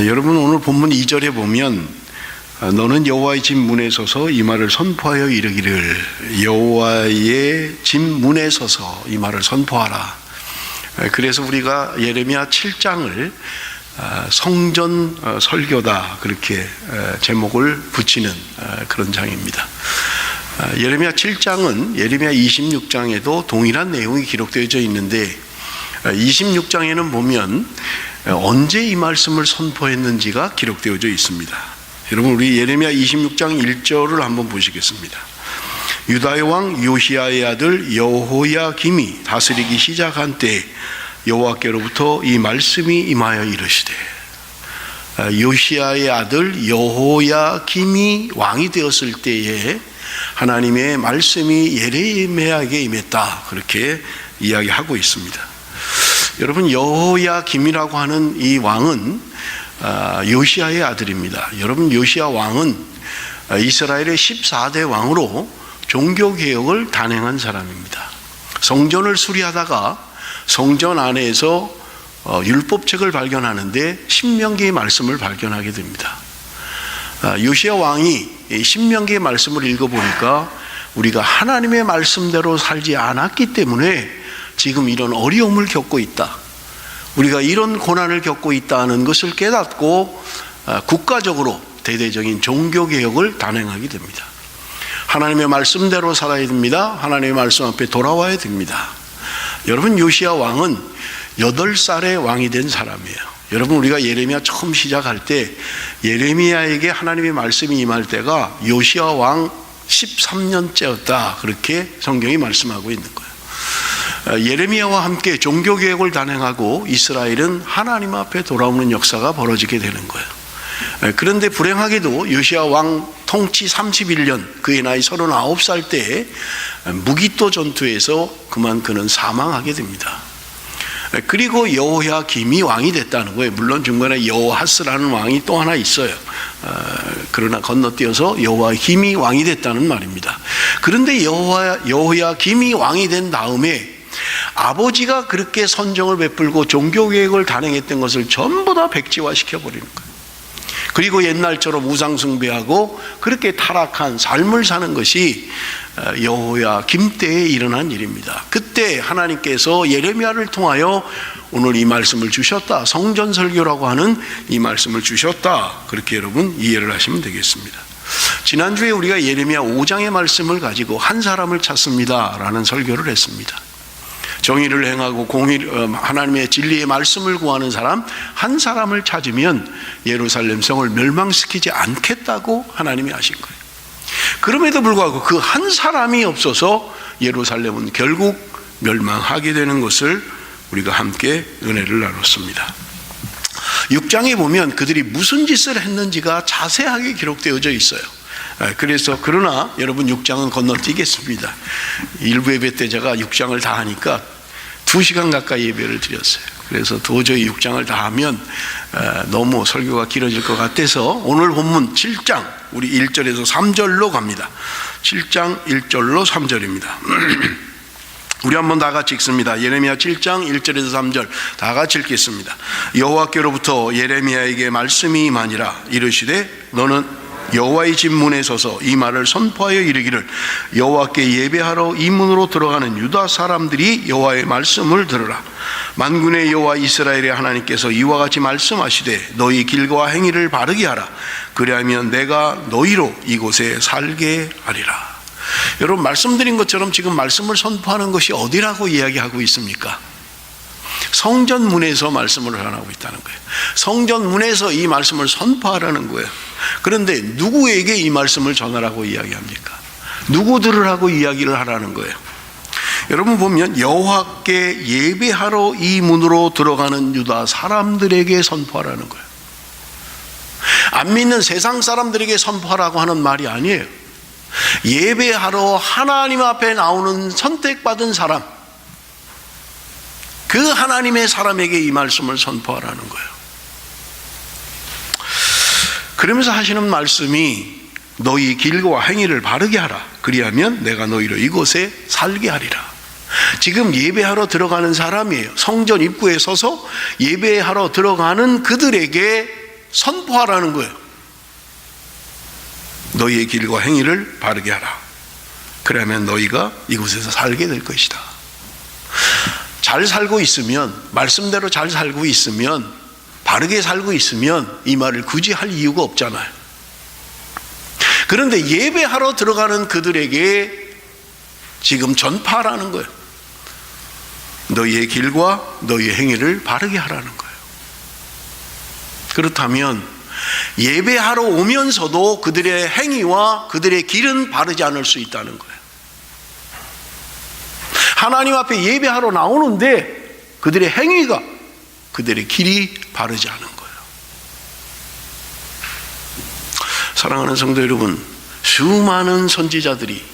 여러분, 오늘 본문 2절에 보면 너는 여호와의 집 문에 서서 이 말을 선포하여 이르기를, 여호와의 집 문에 서서 이 말을 선포하라. 그래서 우리가 예레미야 7장을 성전 설교다, 그렇게 제목을 붙이는 그런 장입니다. 예레미야 7장은 예레미야 26장에도 동일한 내용이 기록되어져 있는데, 26장에는 보면 언제 이 말씀을 선포했는지가 기록되어져 있습니다. 여러분, 우리 예레미야 26장 1절을 한번 보시겠습니다. 유다의 왕 요시야의 아들 여호야김이 다스리기 시작한 때 여호와께로부터 이 말씀이 임하여 이르시되, 요시야의 아들 여호야김이 왕이 되었을 때에 하나님의 말씀이 예레미야에게 임했다, 그렇게 이야기하고 있습니다. 여러분, 여호야김이라고 하는 이 왕은 요시야의 아들입니다. 여러분, 요시야 왕은 이스라엘의 14대 왕으로 종교개혁을 단행한 사람입니다. 성전을 수리하다가 성전 안에서 율법책을 발견하는데 신명기의 말씀을 발견하게 됩니다. 요시야 왕이 신명기의 말씀을 읽어보니까 우리가 하나님의 말씀대로 살지 않았기 때문에 지금 이런 어려움을 겪고 있다, 우리가 이런 고난을 겪고 있다는 것을 깨닫고 국가적으로 대대적인 종교개혁을 단행하게 됩니다. 하나님의 말씀대로 살아야 됩니다. 하나님의 말씀 앞에 돌아와야 됩니다. 여러분, 요시야 왕은 8살의 왕이 된 사람이에요. 여러분, 우리가 예레미야 처음 시작할 때 예레미야에게 하나님의 말씀이 임할 때가 요시야 왕 13년째였다, 그렇게 성경이 말씀하고 있는 거예요. 예레미야와 함께 종교개혁을 단행하고 이스라엘은 하나님 앞에 돌아오는 역사가 벌어지게 되는 거예요. 그런데 불행하게도 요시야 왕 통치 31년, 그의 나이 39살 때에 무기또 전투에서 그만 그는 사망하게 됩니다. 그리고 여호야김이 왕이 됐다는 거예요. 물론 중간에 여호하스라는 왕이 또 하나 있어요. 그러나 건너뛰어서 여호야김이 왕이 됐다는 말입니다. 그런데 여호야김이 왕이 된 다음에 아버지가 그렇게 선정을 베풀고 종교개혁을 단행했던 것을 전부 다 백지화시켜 버리는 거예요. 그리고 옛날처럼 우상숭배하고 그렇게 타락한 삶을 사는 것이 여호야김 때에 일어난 일입니다. 그때 하나님께서 예레미야를 통하여 오늘 이 말씀을 주셨다, 성전설교라고 하는 이 말씀을 주셨다, 그렇게 여러분 이해를 하시면 되겠습니다. 지난주에 우리가 예레미야 5장의 말씀을 가지고 한 사람을 찾습니다 라는 설교를 했습니다. 정의를 행하고 하나님의 진리의 말씀을 구하는 사람 한 사람을 찾으면 예루살렘 성을 멸망시키지 않겠다고 하나님이 하신 거예요. 그럼에도 불구하고 그 한 사람이 없어서 예루살렘은 결국 멸망하게 되는 것을 우리가 함께 은혜를 나눴습니다. 6장에 보면 그들이 무슨 짓을 했는지가 자세하게 기록되어져 있어요. 그래서 그러나 여러분, 6장은 건너뛰겠습니다. 일부 예배 때 제가 6장을 다 하니까 2시간 가까이 예배를 드렸어요. 그래서 도저히 6장을 다 하면 너무 설교가 길어질 것 같아서 오늘 본문 7장 우리 1절에서 3절로 갑니다. 7장 1절로 3절입니다. 우리 한번 다 같이 읽습니다. 예레미야 7장 1절에서 3절 다 같이 읽겠습니다. 여호와께로부터 예레미야에게 말씀이 임하니라. 이르시되 너는 여호와의 집 문에 서서 이 말을 선포하여 이르기를, 여호와께 예배하러 이 문으로 들어가는 유다 사람들이 여호와의 말씀을 들으라. 만군의 여호와 이스라엘의 하나님께서 이와 같이 말씀하시되 너희 길과 행위를 바르게 하라. 그리하면 내가 너희로 이곳에 살게 하리라. 여러분, 말씀드린 것처럼 지금 말씀을 선포하는 것이 어디라고 이야기하고 있습니까? 성전 문에서 말씀을 전하고 있다는 거예요. 성전 문에서 이 말씀을 선포하라는 거예요. 그런데 누구에게 이 말씀을 전하라고 이야기합니까? 누구 들으라고 이야기를 하라는 거예요? 여러분 보면 여호와께 예배하러 이 문으로 들어가는 유다 사람들에게 선포하라는 거예요. 안 믿는 세상 사람들에게 선포하라고 하는 말이 아니에요. 예배하러 하나님 앞에 나오는 선택받은 사람, 그 하나님의 사람에게 이 말씀을 선포하라는 거예요. 그러면서 하시는 말씀이 너희 길과 행위를 바르게 하라. 그리하면 내가 너희를 이곳에 살게 하리라. 지금 예배하러 들어가는 사람이에요. 성전 입구에 서서 예배하러 들어가는 그들에게 선포하라는 거예요. 너희의 길과 행위를 바르게 하라. 그러면 너희가 이곳에서 살게 될 것이다. 잘 살고 있으면, 말씀대로 잘 살고 있으면, 바르게 살고 있으면 이 말을 굳이 할 이유가 없잖아요. 그런데 예배하러 들어가는 그들에게 지금 전파하라는 거예요. 너희의 길과 너희의 행위를 바르게 하라는 거예요. 그렇다면 예배하러 오면서도 그들의 행위와 그들의 길은 바르지 않을 수 있다는 거예요. 하나님 앞에 예배하러 나오는데 그들의 행위가, 그들의 길이 바르지 않은 거예요. 사랑하는 성도 여러분, 수많은 선지자들이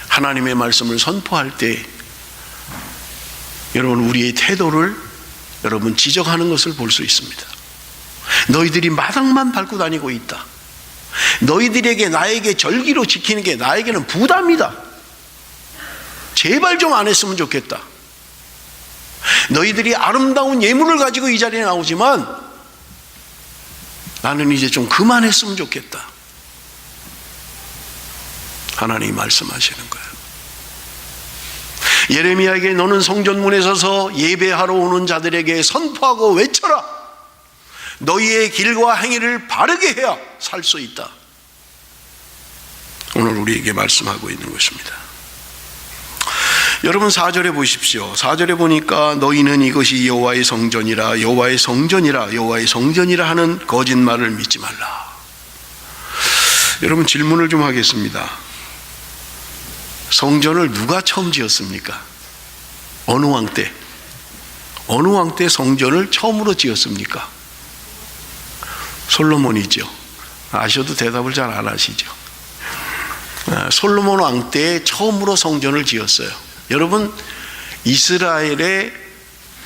하나님의 말씀을 선포할 때 여러분 우리의 태도를 여러분 지적하는 것을 볼 수 있습니다. 너희들이 마당만 밟고 다니고 있다. 너희들에게 나에게 절기로 지키는 게 나에게는 부담이다. 제발 좀 안 했으면 좋겠다. 너희들이 아름다운 예물을 가지고 이 자리에 나오지만 나는 이제 좀 그만했으면 좋겠다. 하나님이 말씀하시는 거예요. 예레미야에게 너는 성전문에 서서 예배하러 오는 자들에게 선포하고 외쳐라. 너희의 길과 행위를 바르게 해야 살 수 있다. 오늘 우리에게 말씀하고 있는 것입니다. 여러분 4절에 보십시오. 4절에 보니까 너희는 이것이 여호와의 성전이라 여호와의 성전이라 여호와의 성전이라 하는 거짓말을 믿지 말라. 여러분 질문을 좀 하겠습니다. 성전을 누가 처음 지었습니까? 어느 왕 때? 어느 왕 때 성전을 처음으로 지었습니까? 솔로몬이죠. 아셔도 대답을 잘 안 하시죠. 솔로몬 왕 때 처음으로 성전을 지었어요. 여러분 이스라엘의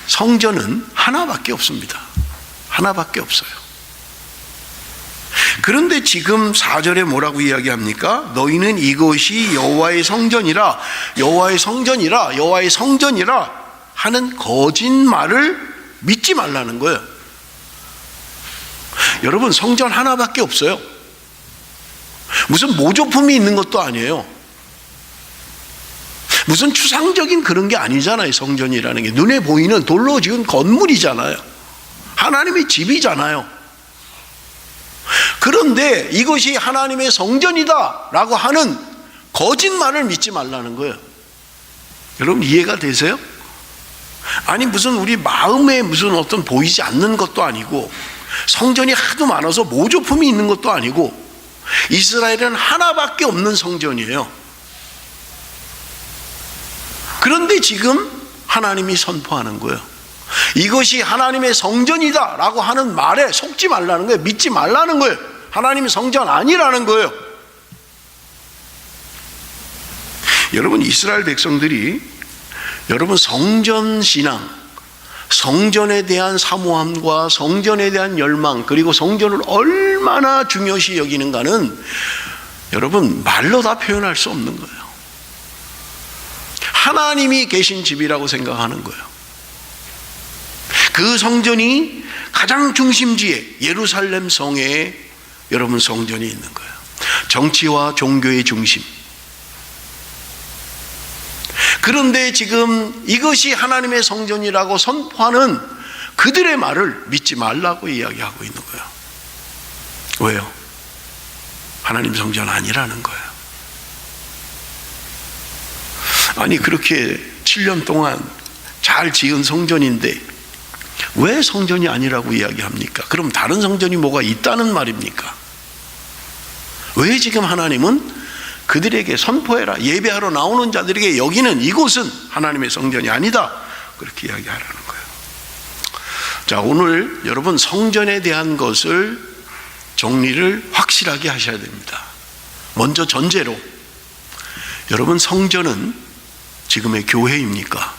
성전은 하나밖에 없습니다. 하나밖에 없어요. 그런데 지금 4절에 뭐라고 이야기합니까? 너희는 이것이 여호와의 성전이라 여호와의 성전이라 여호와의 성전이라 하는 거짓말을 믿지 말라는 거예요. 여러분 성전 하나밖에 없어요. 무슨 모조품이 있는 것도 아니에요. 무슨 추상적인 그런 게 아니잖아요. 성전이라는 게 눈에 보이는 돌로 지은 건물이잖아요. 하나님의 집이잖아요. 그런데 이것이 하나님의 성전이다 라고 하는 거짓말을 믿지 말라는 거예요. 여러분 이해가 되세요? 아니 무슨 우리 마음에 무슨 어떤 보이지 않는 것도 아니고 성전이 하도 많아서 모조품이 있는 것도 아니고 이스라엘은 하나밖에 없는 성전이에요. 그런데 지금 하나님이 선포하는 거예요. 이것이 하나님의 성전이다 라고 하는 말에 속지 말라는 거예요. 믿지 말라는 거예요. 하나님의 성전 아니라는 거예요. 여러분 이스라엘 백성들이 여러분 성전 신앙, 성전에 대한 사모함과 성전에 대한 열망, 그리고 성전을 얼마나 중요시 여기는가는 여러분 말로 다 표현할 수 없는 거예요. 하나님이 계신 집이라고 생각하는 거예요. 그 성전이 가장 중심지에 예루살렘 성에 여러분 성전이 있는 거예요. 정치와 종교의 중심. 그런데 지금 이것이 하나님의 성전이라고 선포하는 그들의 말을 믿지 말라고 이야기하고 있는 거예요. 왜요? 하나님 성전 아니라는 거예요. 아니 그렇게 7년 동안 잘 지은 성전인데 왜 성전이 아니라고 이야기합니까? 그럼 다른 성전이 뭐가 있다는 말입니까? 왜 지금 하나님은 그들에게 선포해라, 예배하러 나오는 자들에게 여기는 이곳은 하나님의 성전이 아니다 그렇게 이야기하라는 거예요. 자, 오늘 여러분 성전에 대한 것을 정리를 확실하게 하셔야 됩니다. 먼저 전제로 여러분 성전은 지금의 교회입니까?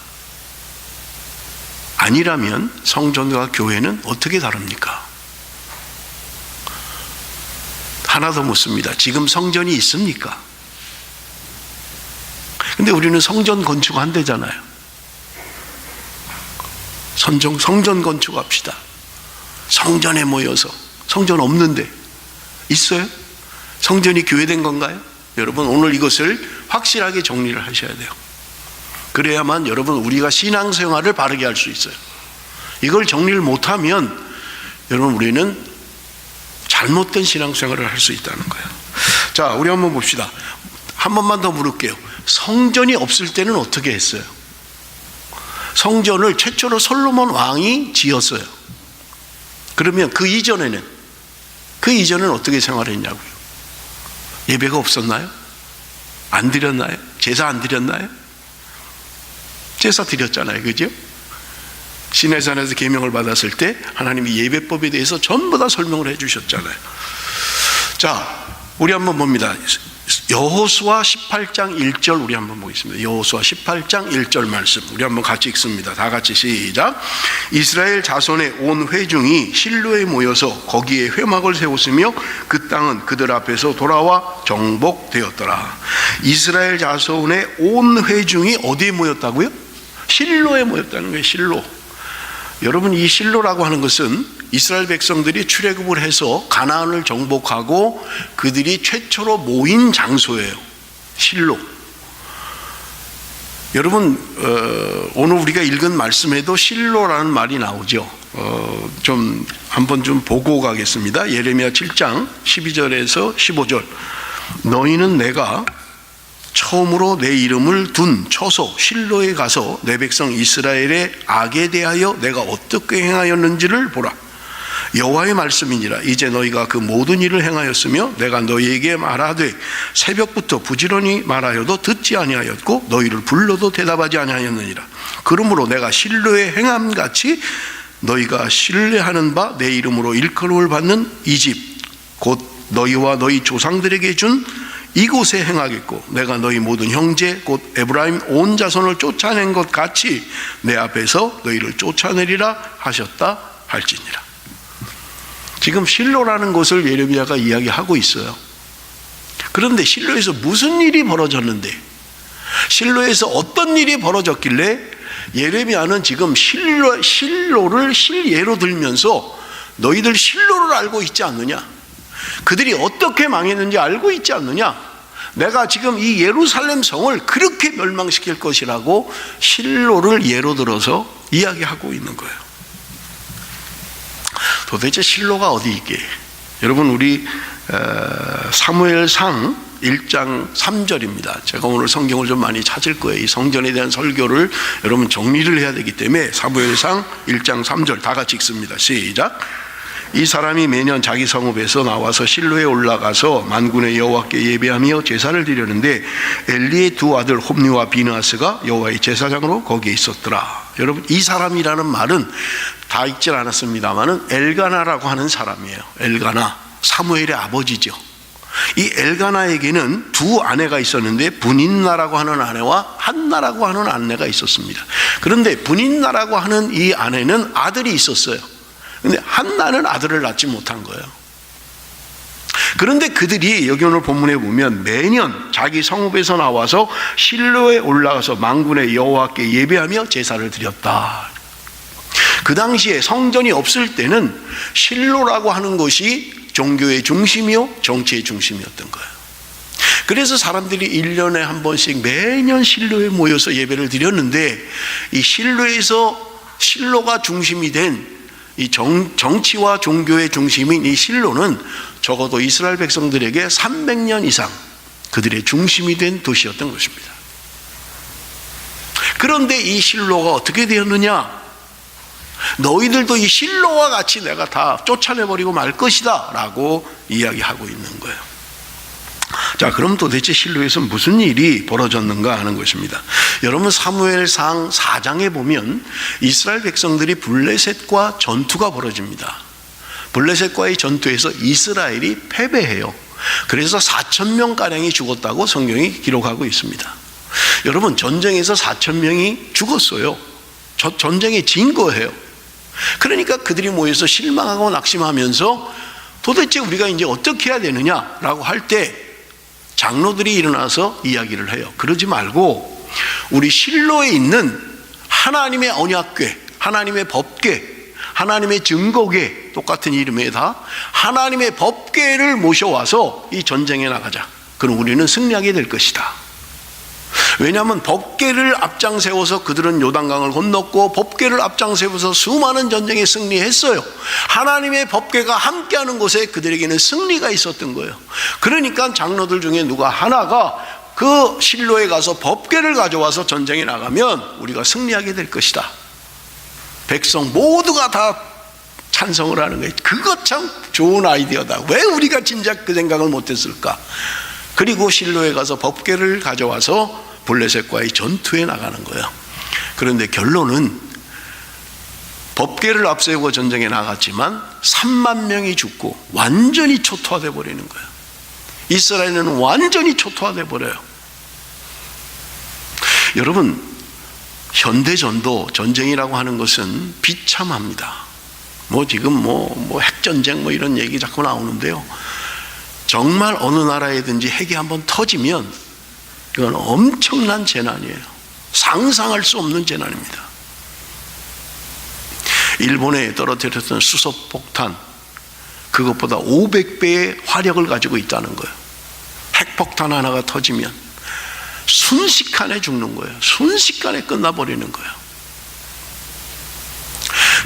아니라면 성전과 교회는 어떻게 다릅니까? 하나 더 묻습니다. 지금 성전이 있습니까? 근데 우리는 성전 건축한대잖아요. 성전 건축합시다. 성전에 모여서 성전 없는데. 있어요? 성전이 교회된 건가요? 여러분, 오늘 이것을 확실하게 정리를 하셔야 돼요. 그래야만 여러분, 우리가 신앙생활을 바르게 할 수 있어요. 이걸 정리를 못하면 여러분, 우리는 잘못된 신앙생활을 할 수 있다는 거예요. 자, 우리 한번 봅시다. 한 번만 더 물을게요. 성전이 없을 때는 어떻게 했어요? 성전을 최초로 솔로몬 왕이 지었어요. 그러면 그 이전에는 어떻게 생활했냐고요? 예배가 없었나요? 안 드렸나요? 제사 안 드렸나요? 제사 드렸잖아요. 그죠? 시내산에서 계명을 받았을 때 하나님이 예배법에 대해서 전부 다 설명을 해 주셨잖아요. 자, 우리 한번 봅니다. 여호수아 18장 1절 우리 한번 보겠습니다. 여호수아 18장 1절 말씀 우리 한번 같이 읽습니다. 다 같이 시작. 이스라엘 자손의 온 회중이 실로에 모여서 거기에 회막을 세웠으며 그 땅은 그들 앞에서 돌아와 정복되었더라. 이스라엘 자손의 온 회중이 어디에 모였다고요? 실로에 모였다는 거예요. 실로. 여러분, 이 실로라고 하는 것은 이스라엘 백성들이 출애굽을 해서 가나안을 정복하고 그들이 최초로 모인 장소예요. 실로. 여러분, 오늘 우리가 읽은 말씀에도 실로라는 말이 나오죠. 좀 한번 좀 보고 가겠습니다. 예레미야 7장 12절에서 15절. 너희는 내가 처음으로 내 이름을 둔 처소 실로에 가서 내 백성 이스라엘의 악에 대하여 내가 어떻게 행하였는지를 보라. 여호와의 말씀이니라. 이제 너희가 그 모든 일을 행하였으며 내가 너희에게 말하되 새벽부터 부지런히 말하여도 듣지 아니하였고 너희를 불러도 대답하지 아니하였느니라. 그러므로 내가 실로에 행함같이 너희가 신뢰하는 바 내 이름으로 일컬음을 받는 이 집 곧 너희와 너희 조상들에게 준 이곳에 행하겠고 내가 너희 모든 형제 곧 에브라임 온 자손을 쫓아낸 것 같이 내 앞에서 너희를 쫓아내리라 하셨다 할지니라. 지금 실로라는 곳을 예레미야가 이야기하고 있어요. 그런데 실로에서 무슨 일이 벌어졌는데, 실로에서 어떤 일이 벌어졌길래 예레미야는 지금 실로를 실예로 들면서 너희들 실로를 알고 있지 않느냐, 그들이 어떻게 망했는지 알고 있지 않느냐, 내가 지금 이 예루살렘 성을 그렇게 멸망시킬 것이라고 실로를 예로 들어서 이야기하고 있는 거예요. 도대체 실로가 어디 있게? 여러분, 우리 사무엘상 1장 3절입니다. 제가 오늘 성경을 좀 많이 찾을 거예요. 이 성전에 대한 설교를 여러분 정리를 해야 되기 때문에 사무엘상 1장 3절 다 같이 읽습니다. 시작. 이 사람이 매년 자기 성읍에서 나와서 실로에 올라가서 만군의 여호와께 예배하며 제사를 드렸는데 엘리의 두 아들 홈리와 비느하스가 여호와의 제사장으로 거기에 있었더라. 여러분, 이 사람이라는 말은 다 읽질 않았습니다만은 엘가나라고 하는 사람이에요. 엘가나, 사무엘의 아버지죠. 이 엘가나에게는 두 아내가 있었는데 분인나라고 하는 아내와 한나라고 하는 아내가 있었습니다. 그런데 분인나라고 하는 이 아내는 아들이 있었어요. 그런데 한나는 아들을 낳지 못한 거예요. 그런데 그들이 여기 오늘 본문에 보면 매년 자기 성읍에서 나와서 실로에 올라가서 만군의 여호와께 예배하며 제사를 드렸다. 그 당시에 성전이 없을 때는 실로라고 하는 것이 종교의 중심이요 정치의 중심이었던 거예요. 그래서 사람들이 1년에 한 번씩 매년 실로에 모여서 예배를 드렸는데, 이 실로가 중심이 된 이 정치와 종교의 중심인 이 실로는 적어도 이스라엘 백성들에게 300년 이상 그들의 중심이 된 도시였던 것입니다. 그런데 이 실로가 어떻게 되었느냐? 너희들도 이 실로와 같이 내가 다 쫓아내버리고 말 것이다 라고 이야기하고 있는 거예요. 자, 그럼 도대체 실로에서 무슨 일이 벌어졌는가 하는 것입니다. 여러분, 사무엘상 4장에 보면 이스라엘 백성들이 블레셋과 전투가 벌어집니다. 블레셋과의 전투에서 이스라엘이 패배해요. 그래서 4,000명가량이 죽었다고 성경이 기록하고 있습니다. 여러분, 전쟁에서 4,000명이 죽었어요. 전쟁에 진 거예요. 그러니까 그들이 모여서 실망하고 낙심하면서 도대체 우리가 이제 어떻게 해야 되느냐라고 할 때 장로들이 일어나서 이야기를 해요. 그러지 말고 우리 실로에 있는 하나님의 언약궤, 하나님의 법궤, 하나님의 증거궤, 똑같은 이름에다 하나님의 법궤를 모셔와서 이 전쟁에 나가자. 그럼 우리는 승리하게 될 것이다. 왜냐하면 법궤를 앞장세워서 그들은 요단강을 건넜고 법궤를 앞장세워서 수많은 전쟁에 승리했어요. 하나님의 법궤가 함께하는 곳에 그들에게는 승리가 있었던 거예요. 그러니까 장로들 중에 누가 하나가 그 실로에 가서 법궤를 가져와서 전쟁에 나가면 우리가 승리하게 될 것이다. 백성 모두가 다 찬성을 하는 거예요. 그거 참 좋은 아이디어다. 왜 우리가 진작 그 생각을 못했을까? 그리고 실로에 가서 법궤를 가져와서 블레셋과의 전투에 나가는 거예요. 그런데 결론은 법궤를 앞세우고 전쟁에 나갔지만 3만 명이 죽고 완전히 초토화돼 버리는 거예요. 이스라엘은 완전히 초토화돼 버려요. 여러분, 현대전도 전쟁이라고 하는 것은 비참합니다. 지금 핵전쟁 이런 얘기 자꾸 나오는데요. 정말 어느 나라에든지 핵이 한번 터지면 이건 엄청난 재난이에요. 상상할 수 없는 재난입니다. 일본에 떨어뜨렸던 수소폭탄, 그것보다 500배의 화력을 가지고 있다는 거예요. 핵폭탄 하나가 터지면 순식간에 죽는 거예요. 순식간에 끝나버리는 거예요.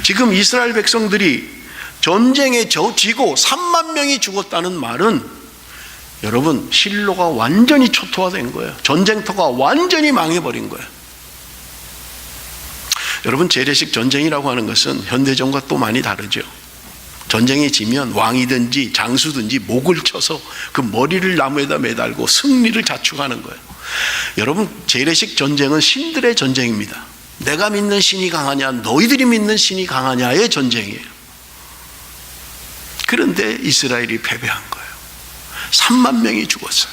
지금 이스라엘 백성들이 전쟁에 지고 3만 명이 죽었다는 말은 여러분, 실로가 완전히 초토화된 거예요. 전쟁터가 완전히 망해버린 거예요. 여러분, 재래식 전쟁이라고 하는 것은 현대전과 또 많이 다르죠. 전쟁에 지면 왕이든지 장수든지 목을 쳐서 그 머리를 나무에다 매달고 승리를 자축하는 거예요. 여러분, 재래식 전쟁은 신들의 전쟁입니다. 내가 믿는 신이 강하냐, 너희들이 믿는 신이 강하냐의 전쟁이에요. 그런데 이스라엘이 패배한 거예요. 3만 명이 죽었어요.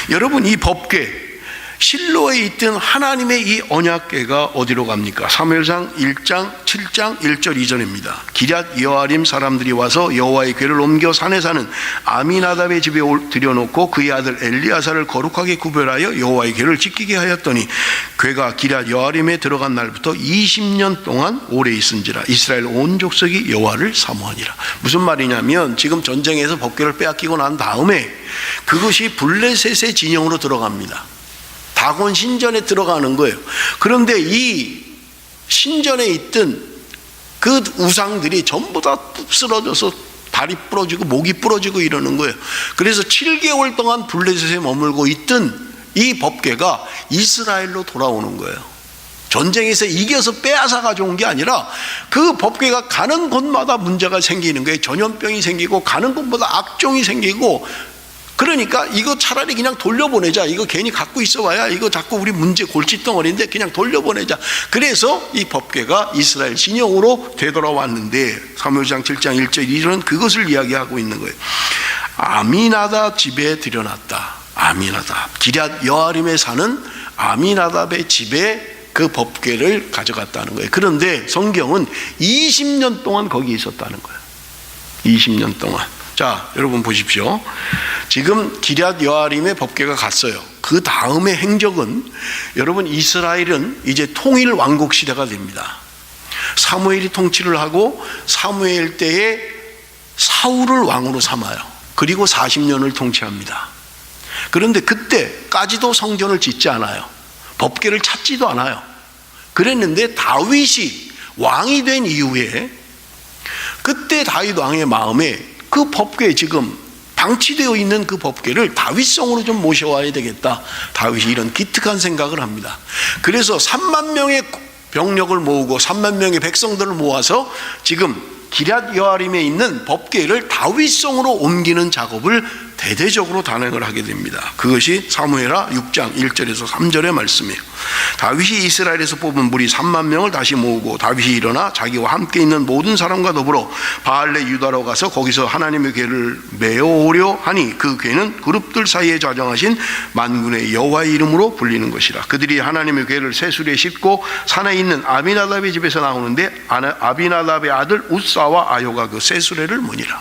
여러분, 이 법궤, 실로에 있던 하나님의 이 언약궤가 어디로 갑니까? 사무엘상 1장 7장 1절 2절입니다. 기럇 여아림 사람들이 와서 여호와의 궤를 옮겨 산에 사는 아미나답의 집에 들여놓고 그의 아들 엘리아사를 거룩하게 구별하여 여호와의 궤를 지키게 하였더니 궤가 기럇 여아림에 들어간 날부터 20년 동안 오래 있은지라 이스라엘 온 족속이 여호와를 사모하니라. 무슨 말이냐면 지금 전쟁에서 법궤를 빼앗기고 난 다음에 그것이 블레셋의 진영으로 들어갑니다. 다곤 신전에 들어가는 거예요. 그런데 이 신전에 있던 그 우상들이 전부 다 쓰러져서 다리 부러지고 목이 부러지고 이러는 거예요. 그래서 7개월 동안 블레셋에 머물고 있던 이 법궤가 이스라엘로 돌아오는 거예요. 전쟁에서 이겨서 빼앗아 가져온 게 아니라 그 법궤가 가는 곳마다 문제가 생기는 거예요. 전염병이 생기고 가는 곳마다 악종이 생기고, 그러니까 이거 차라리 그냥 돌려보내자. 이거 괜히 갖고 있어봐야 이거 자꾸 우리 문제 골칫덩어리인데 그냥 돌려보내자. 그래서 이 법궤가 이스라엘 진영으로 되돌아왔는데 사무엘상 7장 1절 2절은 그것을 이야기하고 있는 거예요. 아미나답 집에 들여놨다. 아미나답, 기럇 여아림에 사는 아미나답의 집에 그 법궤를 가져갔다는 거예요. 그런데 성경은 20년 동안 거기 있었다는 거예요. 20년 동안. 자, 여러분 보십시오. 지금 기럇 여아림의 법궤가 갔어요. 그 다음의 행적은, 여러분, 이스라엘은 이제 통일 왕국 시대가 됩니다. 사무엘이 통치를 하고 사무엘 때에 사울을 왕으로 삼아요. 그리고 40년을 통치합니다. 그런데 그때까지도 성전을 짓지 않아요. 법궤를 찾지도 않아요. 그랬는데 다윗이 왕이 된 이후에, 그때 다윗 왕의 마음에 그 법궤, 지금 방치되어 있는 그 법궤를 다윗성으로 좀 모셔와야 되겠다. 다윗이 이런 기특한 생각을 합니다. 그래서 3만 명의 병력을 모으고 3만 명의 백성들을 모아서 지금 기럇 여아림에 있는 법궤를 다윗성으로 옮기는 작업을 대대적으로 단행을 하게 됩니다. 그것이 사무엘하 6장 1절에서 3절의 말씀이에요. 다윗이 이스라엘에서 뽑은 무리 3만 명을 다시 모으고 다윗이 일어나 자기와 함께 있는 모든 사람과 더불어 바알레 유다로 가서 거기서 하나님의 궤를 메어오려 하니 그 궤는 그룹들 사이에 좌정하신 만군의 여호와의 이름으로 불리는 것이라. 그들이 하나님의 궤를 새수리에 싣고 산에 있는 아비나답의 집에서 나오는데 아비나답의 아들 웃사와 아요가 그 새수레를 무니라.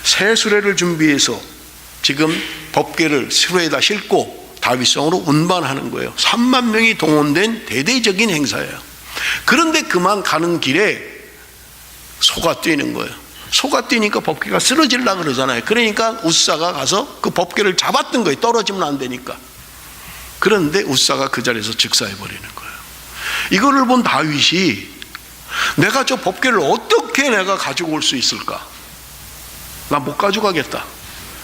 새수레를 준비해서 지금 법궤를 수레에다 싣고 다윗성으로 운반하는 거예요. 3만 명이 동원된 대대적인 행사예요. 그런데 그만 가는 길에 소가 뛰는 거예요. 소가 뛰니까 법궤가 쓰러지려고 그러잖아요. 그러니까 웃사가 가서 그 법궤를 잡았던 거예요. 떨어지면 안 되니까. 그런데 웃사가 그 자리에서 즉사해버리는 거예요. 이거를 본 다윗이 내가 저 법궤를 어떻게 내가 가지고 올 수 있을까? 나 못 가져가겠다.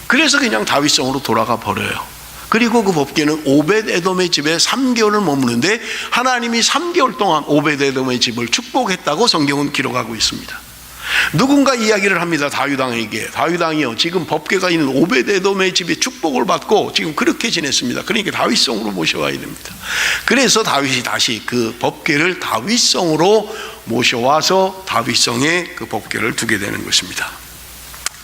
그래서 그냥 다윗성으로 돌아가 버려요. 그리고 그 법궤는 오벳에돔의 집에 3개월을 머무는데 하나님이 3개월 동안 오벳에돔의 집을 축복했다고 성경은 기록하고 있습니다. 누군가 이야기를 합니다. 다윗 왕에게. 다윗 왕이요, 지금 법궤가 있는 오벳에돔의 집에 축복을 받고 지금 그렇게 지냈습니다. 그러니까 다윗성으로 모셔와야 됩니다. 그래서 다윗이 다시 그 법궤를 다윗성으로 모셔와서 다윗성에 그 법궤를 두게 되는 것입니다.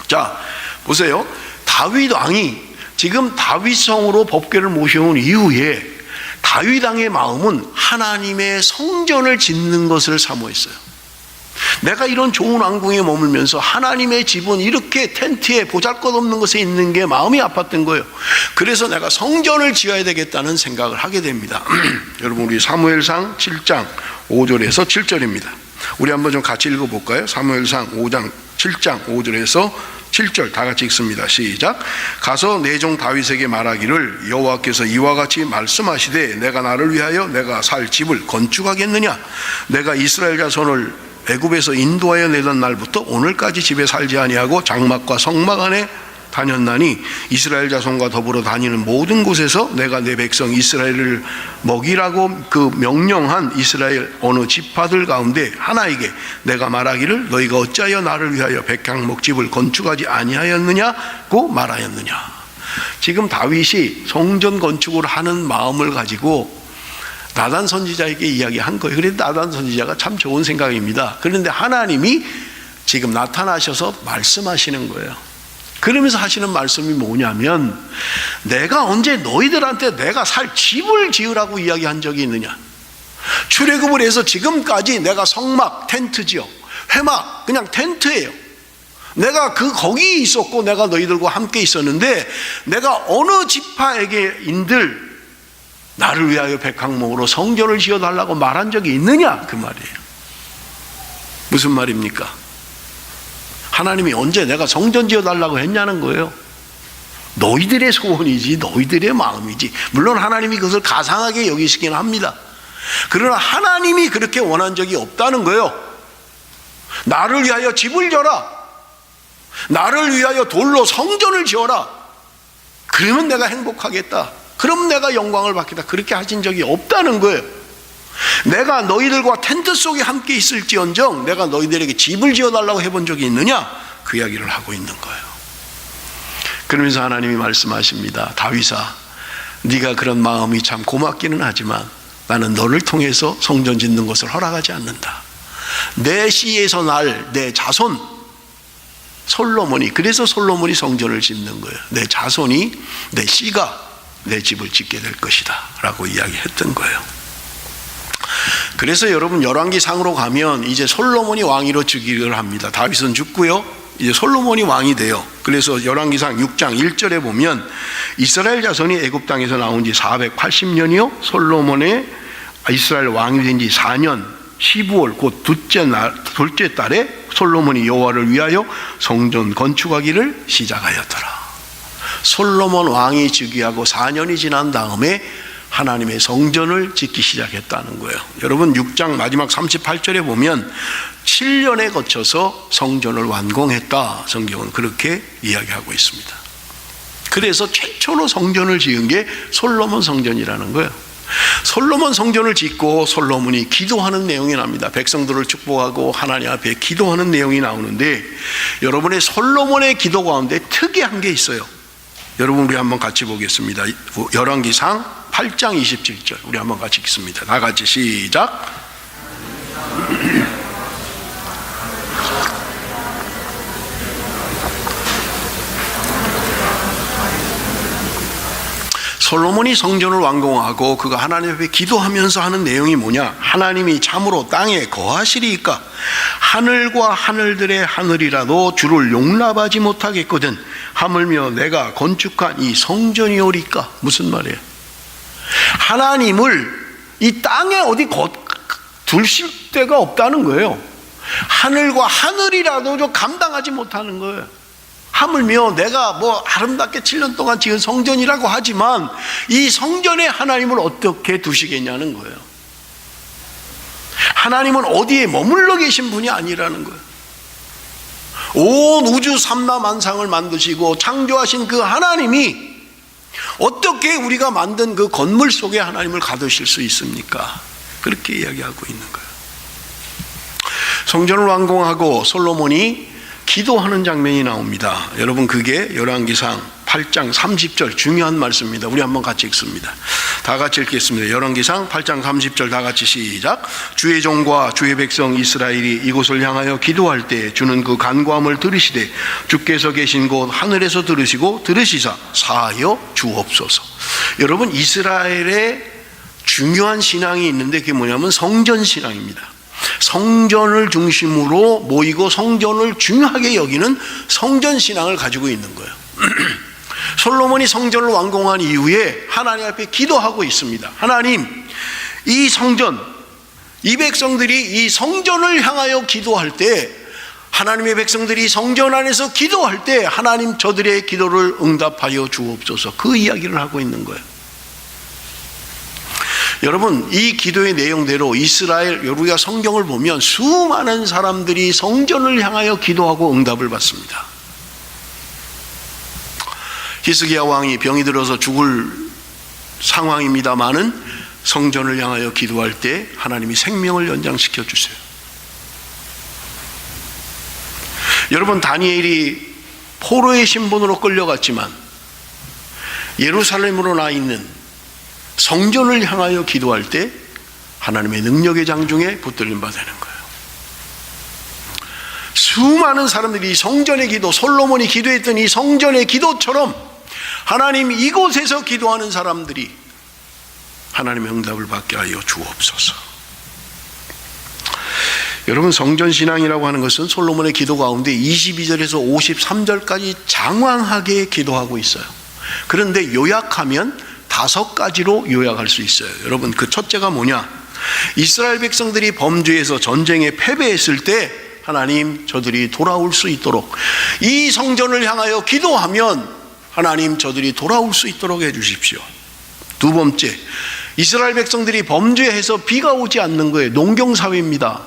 자, 보세요. 다윗 왕이 지금 다윗성으로 법궤를 모셔온 이후에 다윗 왕의 마음은 하나님의 성전을 짓는 것을 사모했어요. 내가 이런 좋은 왕궁에 머물면서 하나님의 집은 이렇게 텐트에 보잘것없는 것에 있는 게 마음이 아팠던 거예요. 그래서 내가 성전을 지어야 되겠다는 생각을 하게 됩니다. 여러분, 우리 사무엘상 7장 5절에서 7절입니다. 우리 한번 좀 같이 읽어볼까요? 사무엘상 5장 7장 5절에서 7절 다 같이 읽습니다. 시작. 가서 내 종 다윗에게 말하기를 여호와께서 이와 같이 말씀하시되 내가 나를 위하여 내가 살 집을 건축하겠느냐? 내가 이스라엘 자손을 애굽에서 인도하여 내던 날부터 오늘까지 집에 살지 아니하고 장막과 성막 안에 다녔나니 이스라엘 자손과 더불어 다니는 모든 곳에서 내가 내 백성 이스라엘을 먹이라고 그 명령한 이스라엘 어느 지파들 가운데 하나에게 내가 말하기를 너희가 어찌하여 나를 위하여 백향목 집을 건축하지 아니하였느냐고 말하였느냐. 지금 다윗이 성전 건축을 하는 마음을 가지고 나단 선지자에게 이야기한 거예요. 그런데 나단 선지자가 참 좋은 생각입니다. 그런데 하나님이 지금 나타나셔서 말씀하시는 거예요. 그러면서 하시는 말씀이 뭐냐면 내가 언제 너희들한테 내가 살 집을 지으라고 이야기한 적이 있느냐. 출애굽을 해서 지금까지 내가 성막 텐트지요, 회막 그냥 텐트예요. 내가 거기 있었고 내가 너희들과 함께 있었는데 내가 어느 지파에게인들 나를 위하여 백향목으로 성전을 지어달라고 말한 적이 있느냐, 그 말이에요. 무슨 말입니까? 하나님이 언제 내가 성전 지어달라고 했냐는 거예요. 너희들의 소원이지, 너희들의 마음이지. 물론 하나님이 그것을 가상하게 여기시긴 합니다. 그러나 하나님이 그렇게 원한 적이 없다는 거예요. 나를 위하여 집을 지어라, 나를 위하여 돌로 성전을 지어라, 그러면 내가 행복하겠다, 그럼 내가 영광을 받겠다, 그렇게 하신 적이 없다는 거예요. 내가 너희들과 텐트 속에 함께 있을지언정 내가 너희들에게 집을 지어달라고 해본 적이 있느냐, 그 이야기를 하고 있는 거예요. 그러면서 하나님이 말씀하십니다. 다윗아, 네가 그런 마음이 참 고맙기는 하지만 나는 너를 통해서 성전 짓는 것을 허락하지 않는다. 내 씨에서 날 내 자손 솔로몬이, 그래서 솔로몬이 성전을 짓는 거예요. 내 자손이, 내 씨가 내 집을 짓게 될 것이다 라고 이야기했던 거예요. 그래서 여러분, 열왕기상으로 가면 이제 솔로몬이 왕위로 즉위를 합니다. 다윗은 죽고요, 이제 솔로몬이 왕이 돼요. 그래서 열왕기상 6장 1절에 보면 이스라엘 자손이 애굽 땅에서 나온 지 480년이요 솔로몬의 이스라엘 왕이 된 지 4년 12월 곧 둘째 달에 솔로몬이 여호와를 위하여 성전 건축하기를 시작하였더라. 솔로몬 왕이 즉위하고 4년이 지난 다음에 하나님의 성전을 짓기 시작했다는 거예요. 여러분, 6장 마지막 38절에 보면 7년에 거쳐서 성전을 완공했다, 성경은 그렇게 이야기하고 있습니다. 그래서 최초로 성전을 지은 게 솔로몬 성전이라는 거예요. 솔로몬 성전을 짓고 솔로몬이 기도하는 내용이 납니다. 백성들을 축복하고 하나님 앞에 기도하는 내용이 나오는데, 여러분의 솔로몬의 기도 가운데 특이한 게 있어요. 여러분, 우리 한번 같이 보겠습니다. 열왕기상 8장 27절 우리 한번 같이 읽습니다. 다 같이 시작. 솔로몬이 성전을 완공하고 그가 하나님 앞에 기도하면서 하는 내용이 뭐냐? 하나님이 참으로 땅에 거하시리이까? 하늘과 하늘들의 하늘이라도 주를 용납하지 못하겠거든. 하물며 내가 건축한 이 성전이오리까? 무슨 말이에요? 하나님을 이 땅에 어디 둘 데가 없다는 거예요. 하늘과 하늘이라도 감당하지 못하는 거예요. 하물며 내가 뭐 아름답게 7년 동안 지은 성전이라고 하지만 이 성전에 하나님을 어떻게 두시겠냐는 거예요. 하나님은 어디에 머물러 계신 분이 아니라는 거예요. 온 우주 삼라만상을 만드시고 창조하신 그 하나님이 어떻게 우리가 만든 그 건물 속에 하나님을 가두실 수 있습니까? 그렇게 이야기하고 있는 거예요. 성전을 완공하고 솔로몬이 기도하는 장면이 나옵니다. 여러분, 그게 열왕기상 8장 30절 중요한 말씀입니다. 우리 한번 같이 읽습니다. 다 같이 읽겠습니다. 열왕기상 8장 30절 다 같이 시작. 주의 종과 주의 백성 이스라엘이 이곳을 향하여 기도할 때 주는 그 간구함을 들으시되 주께서 계신 곳 하늘에서 들으시고 들으시사 사하여 주옵소서. 여러분, 이스라엘의 중요한 신앙이 있는데 그게 뭐냐면 성전 신앙입니다. 성전을 중심으로 모이고 성전을 중요하게 여기는 성전 신앙을 가지고 있는 거예요. 솔로몬이 성전을 완공한 이후에 하나님 앞에 기도하고 있습니다. 하나님, 이 성전, 이 백성들이 이 성전을 향하여 기도할 때, 하나님의 백성들이 성전 안에서 기도할 때 하나님 저들의 기도를 응답하여 주옵소서. 그 이야기를 하고 있는 거예요. 여러분, 이 기도의 내용대로 이스라엘, 우리가 성경을 보면 수많은 사람들이 성전을 향하여 기도하고 응답을 받습니다. 히스기야 왕이 병이 들어서 죽을 상황입니다마는 성전을 향하여 기도할 때 하나님이 생명을 연장시켜 주세요. 여러분, 다니엘이 포로의 신분으로 끌려갔지만 예루살렘으로 나 있는 성전을 향하여 기도할 때 하나님의 능력의 장중에 붙들림 받는 거예요. 수많은 사람들이 성전의 기도, 솔로몬이 기도했던 이 성전의 기도처럼 하나님 이곳에서 기도하는 사람들이 하나님의 응답을 받게 하여 주옵소서. 여러분, 성전 신앙이라고 하는 것은 솔로몬의 기도 가운데 22절에서 53절까지 장황하게 기도하고 있어요. 그런데 요약하면 5가지로 요약할 수 있어요. 여러분, 그 첫째가 뭐냐? 이스라엘 백성들이 범죄에서 전쟁에 패배했을 때 하나님 저들이 돌아올 수 있도록, 이 성전을 향하여 기도하면 하나님 저들이 돌아올 수 있도록 해주십시오. 두 번째, 이스라엘 백성들이 범죄해서 비가 오지 않는 거예요. 농경사회입니다.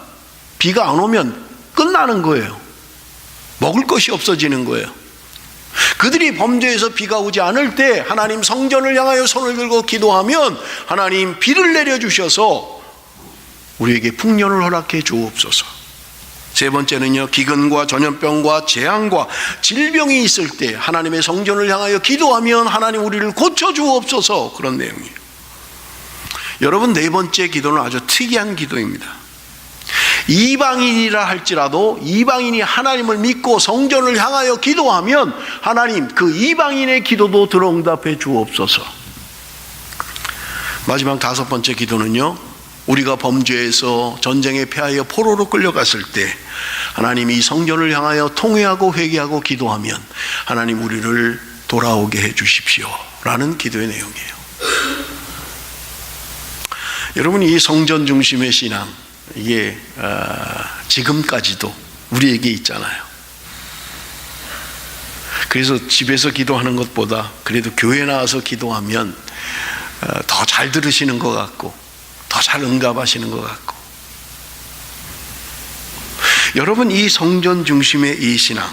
비가 안 오면 끝나는 거예요. 먹을 것이 없어지는 거예요. 그들이 범죄해서 비가 오지 않을 때 하나님 성전을 향하여 손을 들고 기도하면 하나님 비를 내려주셔서 우리에게 풍년을 허락해 주옵소서. 세 번째는요, 기근과 전염병과 재앙과 질병이 있을 때 하나님의 성전을 향하여 기도하면 하나님 우리를 고쳐주옵소서. 그런 내용이에요. 여러분, 네 번째 기도는 아주 특이한 기도입니다. 이방인이라 할지라도 이방인이 하나님을 믿고 성전을 향하여 기도하면 하나님 그 이방인의 기도도 들어응답해 주옵소서. 마지막 5번째 기도는요, 우리가 범죄해서 전쟁에 패하여 포로로 끌려갔을 때 하나님 이 성전을 향하여 통회하고 회개하고 기도하면 하나님 우리를 돌아오게 해 주십시오 라는 기도의 내용이에요. 여러분, 이 성전 중심의 신앙, 이게 지금까지도 우리에게 있잖아요. 그래서 집에서 기도하는 것보다 그래도 교회 나와서 기도하면 더 잘 들으시는 것 같고 더 잘 응답하시는 것 같고. 여러분, 이 성전 중심의 이 신앙,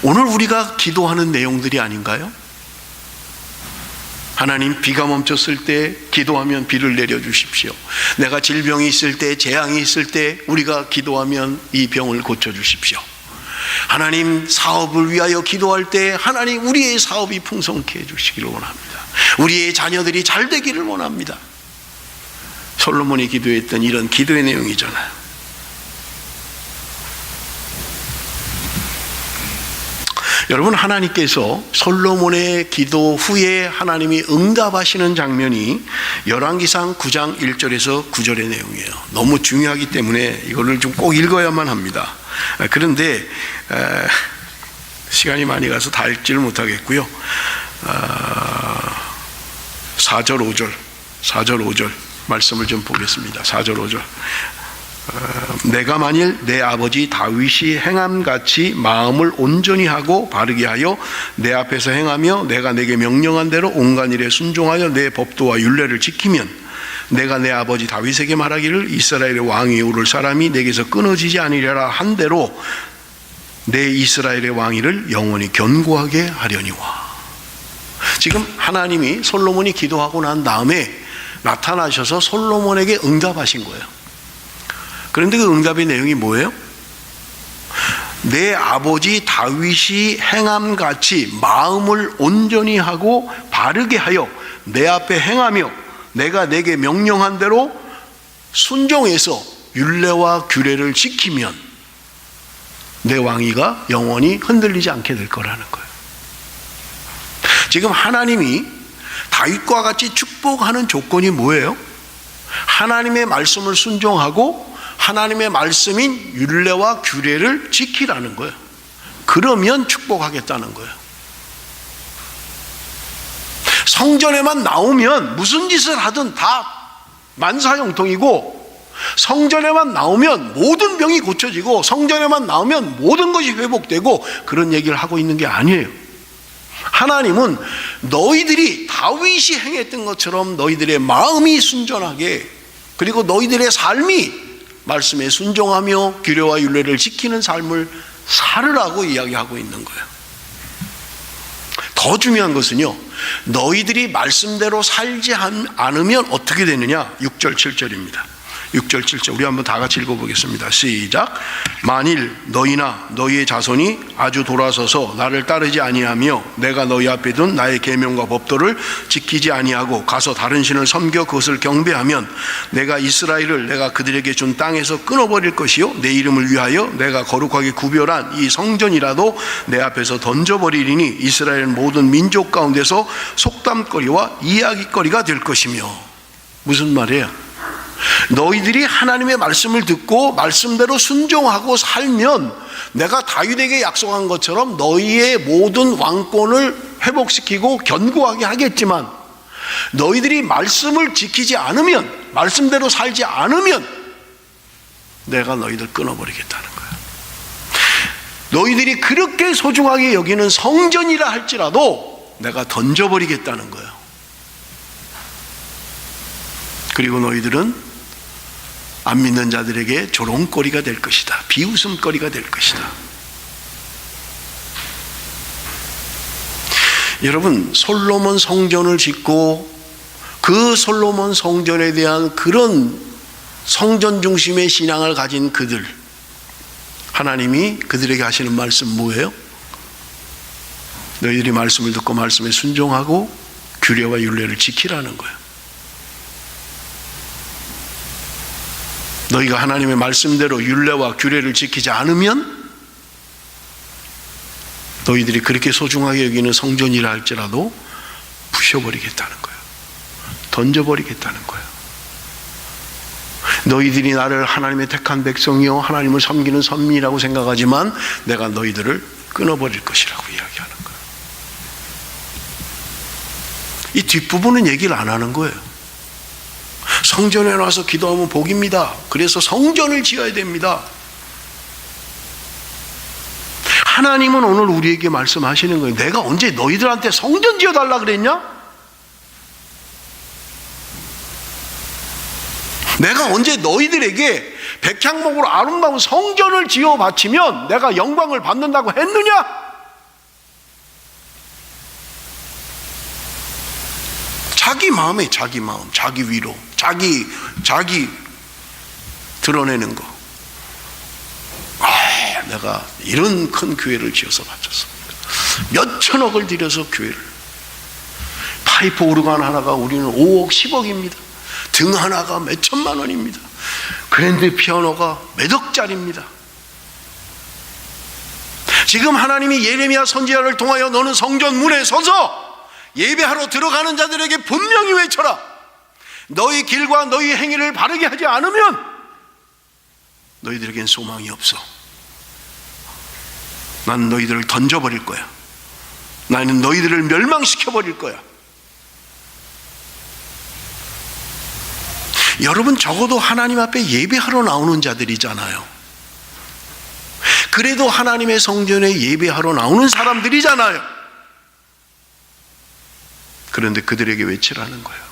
오늘 우리가 기도하는 내용들이 아닌가요? 하나님, 비가 멈췄을 때 기도하면 비를 내려주십시오. 내가 질병이 있을 때, 재앙이 있을 때 우리가 기도하면 이 병을 고쳐주십시오. 하나님, 사업을 위하여 기도할 때 하나님 우리의 사업이 풍성케 해주시기를 원합니다. 우리의 자녀들이 잘 되기를 원합니다. 솔로몬이 기도했던 이런 기도의 내용이잖아요. 여러분, 하나님께서 솔로몬의 기도 후에 하나님이 응답하시는 장면이 열왕기상 9장 1절에서 9절의 내용이에요. 너무 중요하기 때문에 이거를 좀 꼭 읽어야만 합니다. 그런데 시간이 많이 가서 다 읽지를 못하겠고요. 4절 5절 말씀을 좀 보겠습니다. 4절 5절. 내가 만일 내 아버지 다윗이 행함같이 마음을 온전히 하고 바르게 하여 내 앞에서 행하며 내가 내게 명령한 대로 온갖 일에 순종하여 내 법도와 율례를 지키면 내가 내 아버지 다윗에게 말하기를 이스라엘의 왕이 오를 사람이 내게서 끊어지지 아니려라 한 대로 내 이스라엘의 왕위를 영원히 견고하게 하려니와. 지금 하나님이 솔로몬이 기도하고 난 다음에 나타나셔서 솔로몬에게 응답하신 거예요. 그런데 그 응답의 내용이 뭐예요? 내 아버지 다윗이 행함같이 마음을 온전히 하고 바르게 하여 내 앞에 행하며 내가 내게 명령한 대로 순종해서 율례와 규례를 지키면 내 왕위가 영원히 흔들리지 않게 될 거라는 거예요. 지금 하나님이 다윗과 같이 축복하는 조건이 뭐예요? 하나님의 말씀을 순종하고 하나님의 말씀인 율례와 규례를 지키라는 거예요. 그러면 축복하겠다는 거예요. 성전에만 나오면 무슨 짓을 하든 다 만사형통이고, 성전에만 나오면 모든 병이 고쳐지고, 성전에만 나오면 모든 것이 회복되고, 그런 얘기를 하고 있는 게 아니에요. 하나님은 너희들이 다윗이 행했던 것처럼 너희들의 마음이 순전하게, 그리고 너희들의 삶이 말씀에 순종하며 규례와 율례를 지키는 삶을 살으라고 이야기하고 있는 거예요. 더 중요한 것은요, 너희들이 말씀대로 살지 않으면 어떻게 되느냐? 6절 7절입니다. 6절 7절 우리 한번 다 같이 읽어보겠습니다. 시작. 만일 너희나 너희의 자손이 아주 돌아서서 나를 따르지 아니하며 내가 너희 앞에 둔 나의 계명과 법도를 지키지 아니하고 가서 다른 신을 섬겨 그것을 경배하면 내가 이스라엘을 내가 그들에게 준 땅에서 끊어버릴 것이요 내 이름을 위하여 내가 거룩하게 구별한 이 성전이라도 내 앞에서 던져버리리니 이스라엘 모든 민족 가운데서 속담거리와 이야기거리가 될 것이며. 무슨 말이에요? 너희들이 하나님의 말씀을 듣고 말씀대로 순종하고 살면 내가 다윗에게 약속한 것처럼 너희의 모든 왕권을 회복시키고 견고하게 하겠지만, 너희들이 말씀을 지키지 않으면, 말씀대로 살지 않으면 내가 너희들 끊어버리겠다는 거예요. 너희들이 그렇게 소중하게 여기는 성전이라 할지라도 내가 던져버리겠다는 거예요. 그리고 너희들은 안 믿는 자들에게 조롱거리가 될 것이다. 비웃음거리가 될 것이다. 여러분, 솔로몬 성전을 짓고 그 솔로몬 성전에 대한 그런 성전 중심의 신앙을 가진 그들, 하나님이 그들에게 하시는 말씀 뭐예요? 너희들이 말씀을 듣고 말씀에 순종하고 규례와 율례를 지키라는 거예요. 너희가 하나님의 말씀대로 율례와 규례를 지키지 않으면 너희들이 그렇게 소중하게 여기는 성전이라 할지라도 부셔버리겠다는 거예요. 던져버리겠다는 거예요. 너희들이 나를 하나님의 택한 백성이요 하나님을 섬기는 선민이라고 생각하지만 내가 너희들을 끊어버릴 것이라고 이야기하는 거예요. 이 뒷부분은 얘기를 안 하는 거예요. 성전에 나와서 기도하면 복입니다. 그래서 성전을 지어야 됩니다. 하나님은 오늘 우리에게 말씀하시는 거예요. 내가 언제 너희들한테 성전 지어달라 그랬냐? 내가 언제 너희들에게 백향목으로 아름다운 성전을 지어 바치면 내가 영광을 받는다고 했느냐? 자기 마음에 자기 마음, 자기 위로, 자기 드러내는 거. 내가 이런 큰 교회를 지어서 바쳤습니다. 몇 천억을 들여서 교회를. 파이프 오르간 하나가 우리는 5억 10억입니다. 등 하나가 몇 천만 원입니다. 그랜드 피아노가 몇 억짜리입니다. 지금 하나님이 예레미야 선지자를 통하여 너는 성전 문에 서서 예배하러 들어가는 자들에게 분명히 외쳐라. 너희 길과 너희 행위를 바르게 하지 않으면 너희들에겐 소망이 없어. 난 너희들을 던져버릴 거야. 나는 너희들을 멸망시켜버릴 거야. 여러분 적어도 하나님 앞에 예배하러 나오는 자들이잖아요. 그래도 하나님의 성전에 예배하러 나오는 사람들이잖아요. 그런데 그들에게 외치라는 거예요.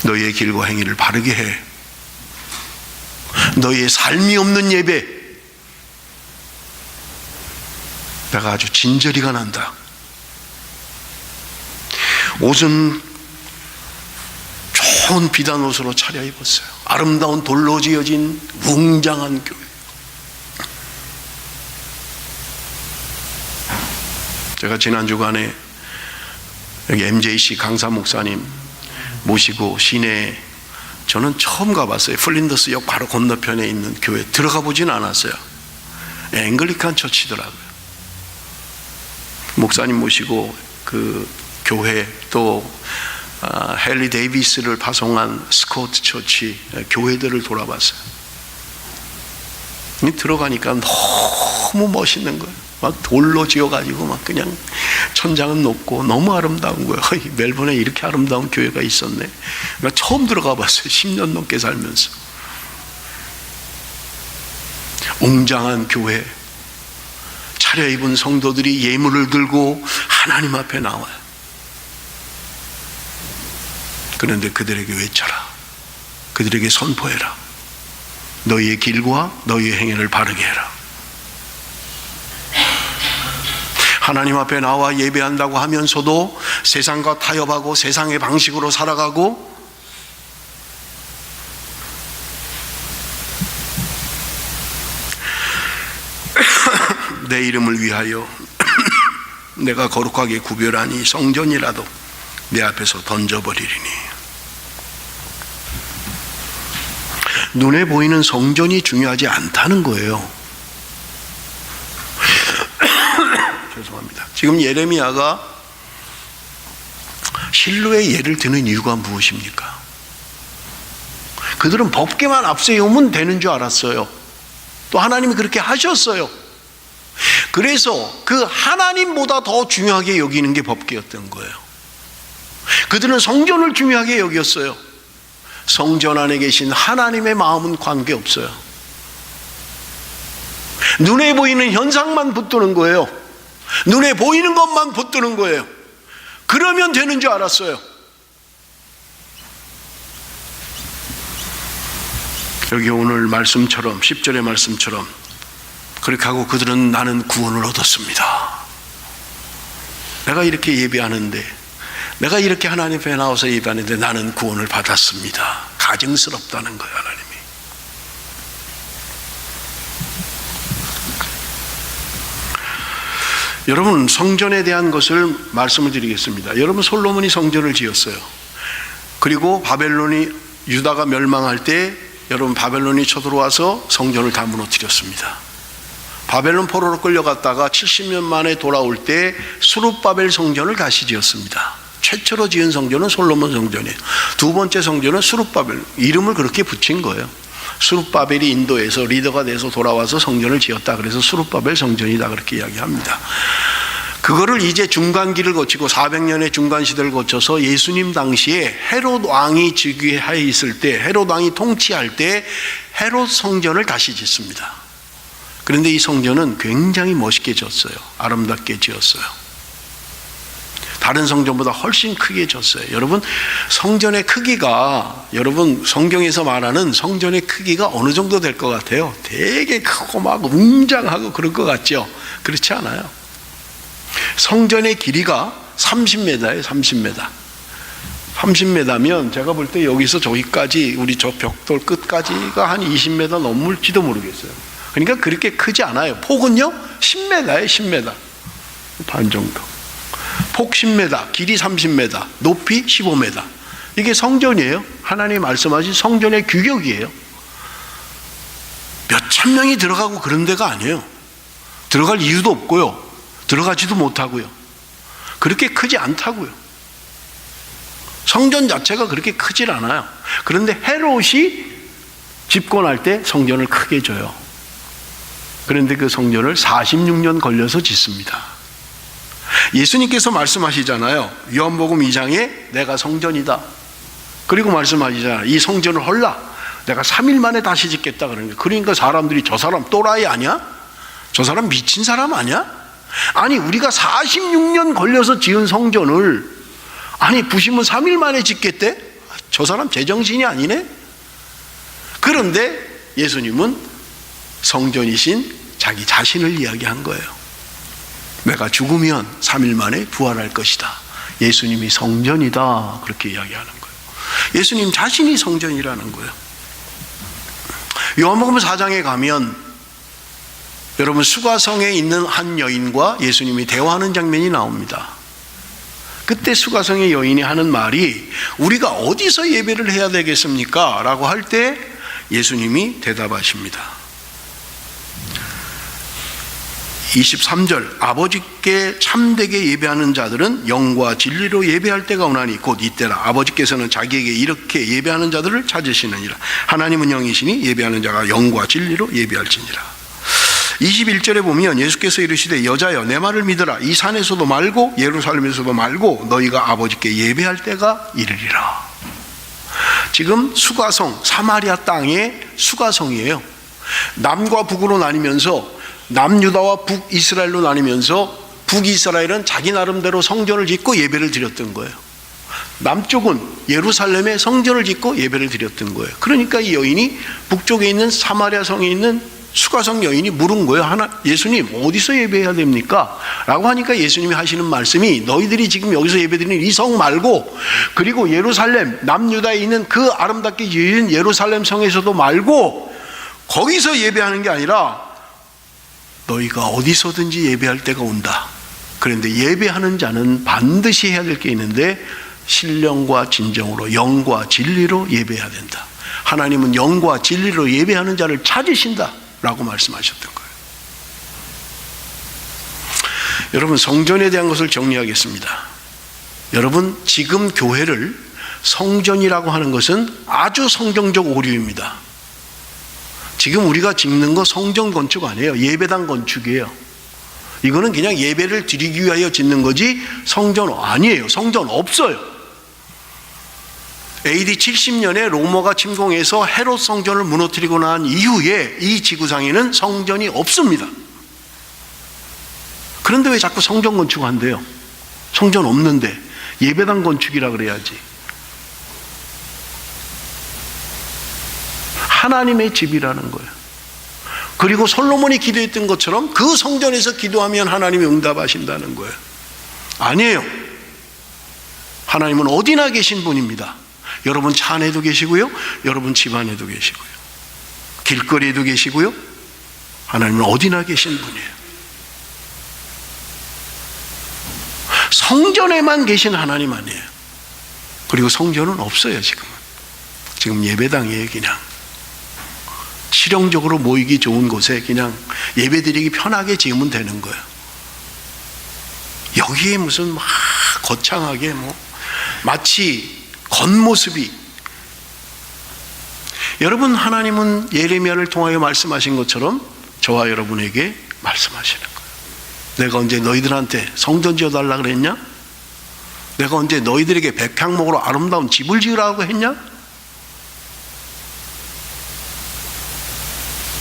너희의 길과 행위를 바르게 해. 너희의 삶이 없는 예배, 내가 아주 진저리가 난다. 옷은 좋은 비단 옷으로 차려입었어요. 아름다운 돌로 지어진 웅장한 교회. 제가 지난 주간에 여기 MJC 강사 목사님 모시고 시내에, 저는 처음 가봤어요. 플린더스역 바로 건너편에 있는 교회 들어가 보진 않았어요. 앵글리칸 처치더라고요. 목사님 모시고 그 교회, 또 헨리 데이비스를 파송한 스코트 처치 교회들을 돌아봤어요. 들어가니까 너무 멋있는 거예요. 막 돌로 지어가지고 막 그냥 천장은 높고 너무 아름다운 거예요. 멜번에 이렇게 아름다운 교회가 있었네. 나 처음 들어가 봤어요. 10년 넘게 살면서. 웅장한 교회, 차려입은 성도들이 예물을 들고 하나님 앞에 나와요. 그런데 그들에게 외쳐라. 그들에게 선포해라. 너희의 길과 너희의 행위를 바르게 해라. 하나님 앞에 나와 예배한다고 하면서도 세상과 타협하고 세상의 방식으로 살아가고, 내 이름을 위하여 내가 거룩하게 구별한 이 성전이라도 내 앞에서 던져버리리니. 눈에 보이는 성전이 중요하지 않다는 거예요. 죄송합니다. 지금 예레미야가 실로의 예를 드는 이유가 무엇입니까? 그들은 법계만 앞세우면 되는 줄 알았어요. 또 하나님이 그렇게 하셨어요. 그래서 그 하나님보다 더 중요하게 여기는 게 법계였던 거예요. 그들은 성전을 중요하게 여겼어요. 성전 안에 계신 하나님의 마음은 관계없어요. 눈에 보이는 현상만 붙드는 거예요. 눈에 보이는 것만 붙드는 거예요. 그러면 되는 줄 알았어요. 여기 오늘 말씀처럼, 10절의 말씀처럼 그렇게 하고 그들은 나는 구원을 얻었습니다. 내가 이렇게 예배하는데, 내가 이렇게 하나님 앞에 나와서 예배하는데 나는 구원을 받았습니다. 가증스럽다는 거예요, 하나님이. 여러분, 성전에 대한 것을 말씀을 드리겠습니다. 여러분, 솔로몬이 성전을 지었어요. 그리고 바벨론이, 유다가 멸망할 때 여러분 바벨론이 쳐들어와서 성전을 다 무너뜨렸습니다. 바벨론 포로로 끌려갔다가 70년 만에 돌아올 때 수룹바벨 성전을 다시 지었습니다. 최초로 지은 성전은 솔로몬 성전이에요. 두 번째 성전은 수룹바벨, 이름을 그렇게 붙인 거예요. 수룹바벨이 인도에서 리더가 돼서 돌아와서 성전을 지었다. 그래서 수룹바벨 성전이다, 그렇게 이야기합니다. 그거를 이제 중간기를 거치고 400년의 중간시대를 거쳐서 예수님 당시에 헤롯 왕이 즉위하여 있을 때, 헤롯 왕이 통치할 때 헤롯 성전을 다시 짓습니다. 그런데 이 성전은 굉장히 멋있게 지었어요. 아름답게 지었어요. 다른 성전보다 훨씬 크게 지었어요. 여러분, 성전의 크기가, 여러분 성경에서 말하는 성전의 크기가 어느 정도 될 것 같아요? 되게 크고 막 웅장하고 그럴 것 같죠? 그렇지 않아요. 성전의 길이가 30m예요. 30m. 30m면 제가 볼 때 여기서 저기까지, 우리 저 벽돌 끝까지가 한 20m 넘을지도 모르겠어요. 그러니까 그렇게 크지 않아요. 폭은요 10m예요. 10m 반 정도. 폭 10m, 길이 30m, 높이 15m. 이게 성전이에요. 하나님이 말씀하신 성전의 규격이에요. 몇천 명이 들어가고 그런 데가 아니에요. 들어갈 이유도 없고요, 들어가지도 못하고요. 그렇게 크지 않다고요. 성전 자체가 그렇게 크질 않아요. 그런데 헤롯이 집권할 때 성전을 크게 줘요. 그런데 그 성전을 46년 걸려서 짓습니다. 예수님께서 말씀하시잖아요. 요한복음 2장에 내가 성전이다. 그리고 말씀하시잖아요. 이 성전을 헐라. 내가 3일 만에 다시 짓겠다 그러는 거예요. 그러니까 사람들이 저 사람 또라이 아니야? 저 사람 미친 사람 아니야? 아니 우리가 46년 걸려서 지은 성전을 아니 부시면 3일 만에 짓겠대? 저 사람 제정신이 아니네? 그런데 예수님은 성전이신 자기 자신을 이야기한 거예요. 내가 죽으면 3일 만에 부활할 것이다. 예수님이 성전이다. 그렇게 이야기하는 거예요. 예수님 자신이 성전이라는 거예요. 요한복음 4장에 가면 여러분 수가성에 있는 한 여인과 예수님이 대화하는 장면이 나옵니다. 그때 수가성의 여인이 하는 말이 우리가 어디서 예배를 해야 되겠습니까? 라고 할 때 예수님이 대답하십니다. 23절 아버지께 참되게 예배하는 자들은 영과 진리로 예배할 때가 오나니 곧 이때라. 아버지께서는 자기에게 이렇게 예배하는 자들을 찾으시느니라. 하나님은 영이시니 예배하는 자가 영과 진리로 예배할지니라. 21절에 보면 예수께서 이르시되 여자여 내 말을 믿으라. 이 산에서도 말고 예루살렘에서도 말고 너희가 아버지께 예배할 때가 이르리라. 지금 수가성 사마리아 땅의 수가성이에요. 남과 북으로 나뉘면서 남유다와 북이스라엘로 나뉘면서 북이스라엘은 자기 나름대로 성전을 짓고 예배를 드렸던 거예요. 남쪽은 예루살렘에 성전을 짓고 예배를 드렸던 거예요. 그러니까 이 여인이 북쪽에 있는 사마리아 성에 있는 수가성 여인이 물은 거예요. 예수님 어디서 예배해야 됩니까? 라고 하니까 예수님이 하시는 말씀이 너희들이 지금 여기서 예배드리는 이 성 말고 그리고 예루살렘 남유다에 있는 그 아름답게 지은 예루살렘 성에서도 말고 거기서 예배하는 게 아니라 너희가 어디서든지 예배할 때가 온다. 그런데 예배하는 자는 반드시 해야 될 게 있는데 신령과 진정으로 영과 진리로 예배해야 된다. 하나님은 영과 진리로 예배하는 자를 찾으신다 라고 말씀하셨던 거예요. 여러분 성전에 대한 것을 정리하겠습니다. 여러분 지금 교회를 성전이라고 하는 것은 아주 성경적 오류입니다. 지금 우리가 짓는 거 성전 건축 아니에요. 예배당 건축이에요. 이거는 그냥 예배를 드리기 위하여 짓는 거지 성전 아니에요. 성전 없어요. AD 70년에 로마가 침공해서 헤롯 성전을 무너뜨리고 난 이후에 이 지구상에는 성전이 없습니다. 그런데 왜 자꾸 성전 건축한대요? 성전 없는데 예배당 건축이라 그래야지. 하나님의 집이라는 거예요. 그리고 솔로몬이 기도했던 것처럼 그 성전에서 기도하면 하나님이 응답하신다는 거예요. 아니에요. 하나님은 어디나 계신 분입니다. 여러분 차 안에도 계시고요, 여러분 집 안에도 계시고요, 길거리에도 계시고요. 하나님은 어디나 계신 분이에요. 성전에만 계신 하나님 아니에요. 그리고 성전은 없어요. 지금 예배당이에요. 그냥 실용적으로 모이기 좋은 곳에 그냥 예배드리기 편하게 지으면 되는 거예요. 여기에 무슨 막 거창하게 마치 겉모습이. 여러분 하나님은 예레미야를 통하여 말씀하신 것처럼 저와 여러분에게 말씀하시는 거예요. 내가 언제 너희들한테 성전 지어달라 그랬냐? 내가 언제 너희들에게 백향목으로 아름다운 집을 지으라고 했냐?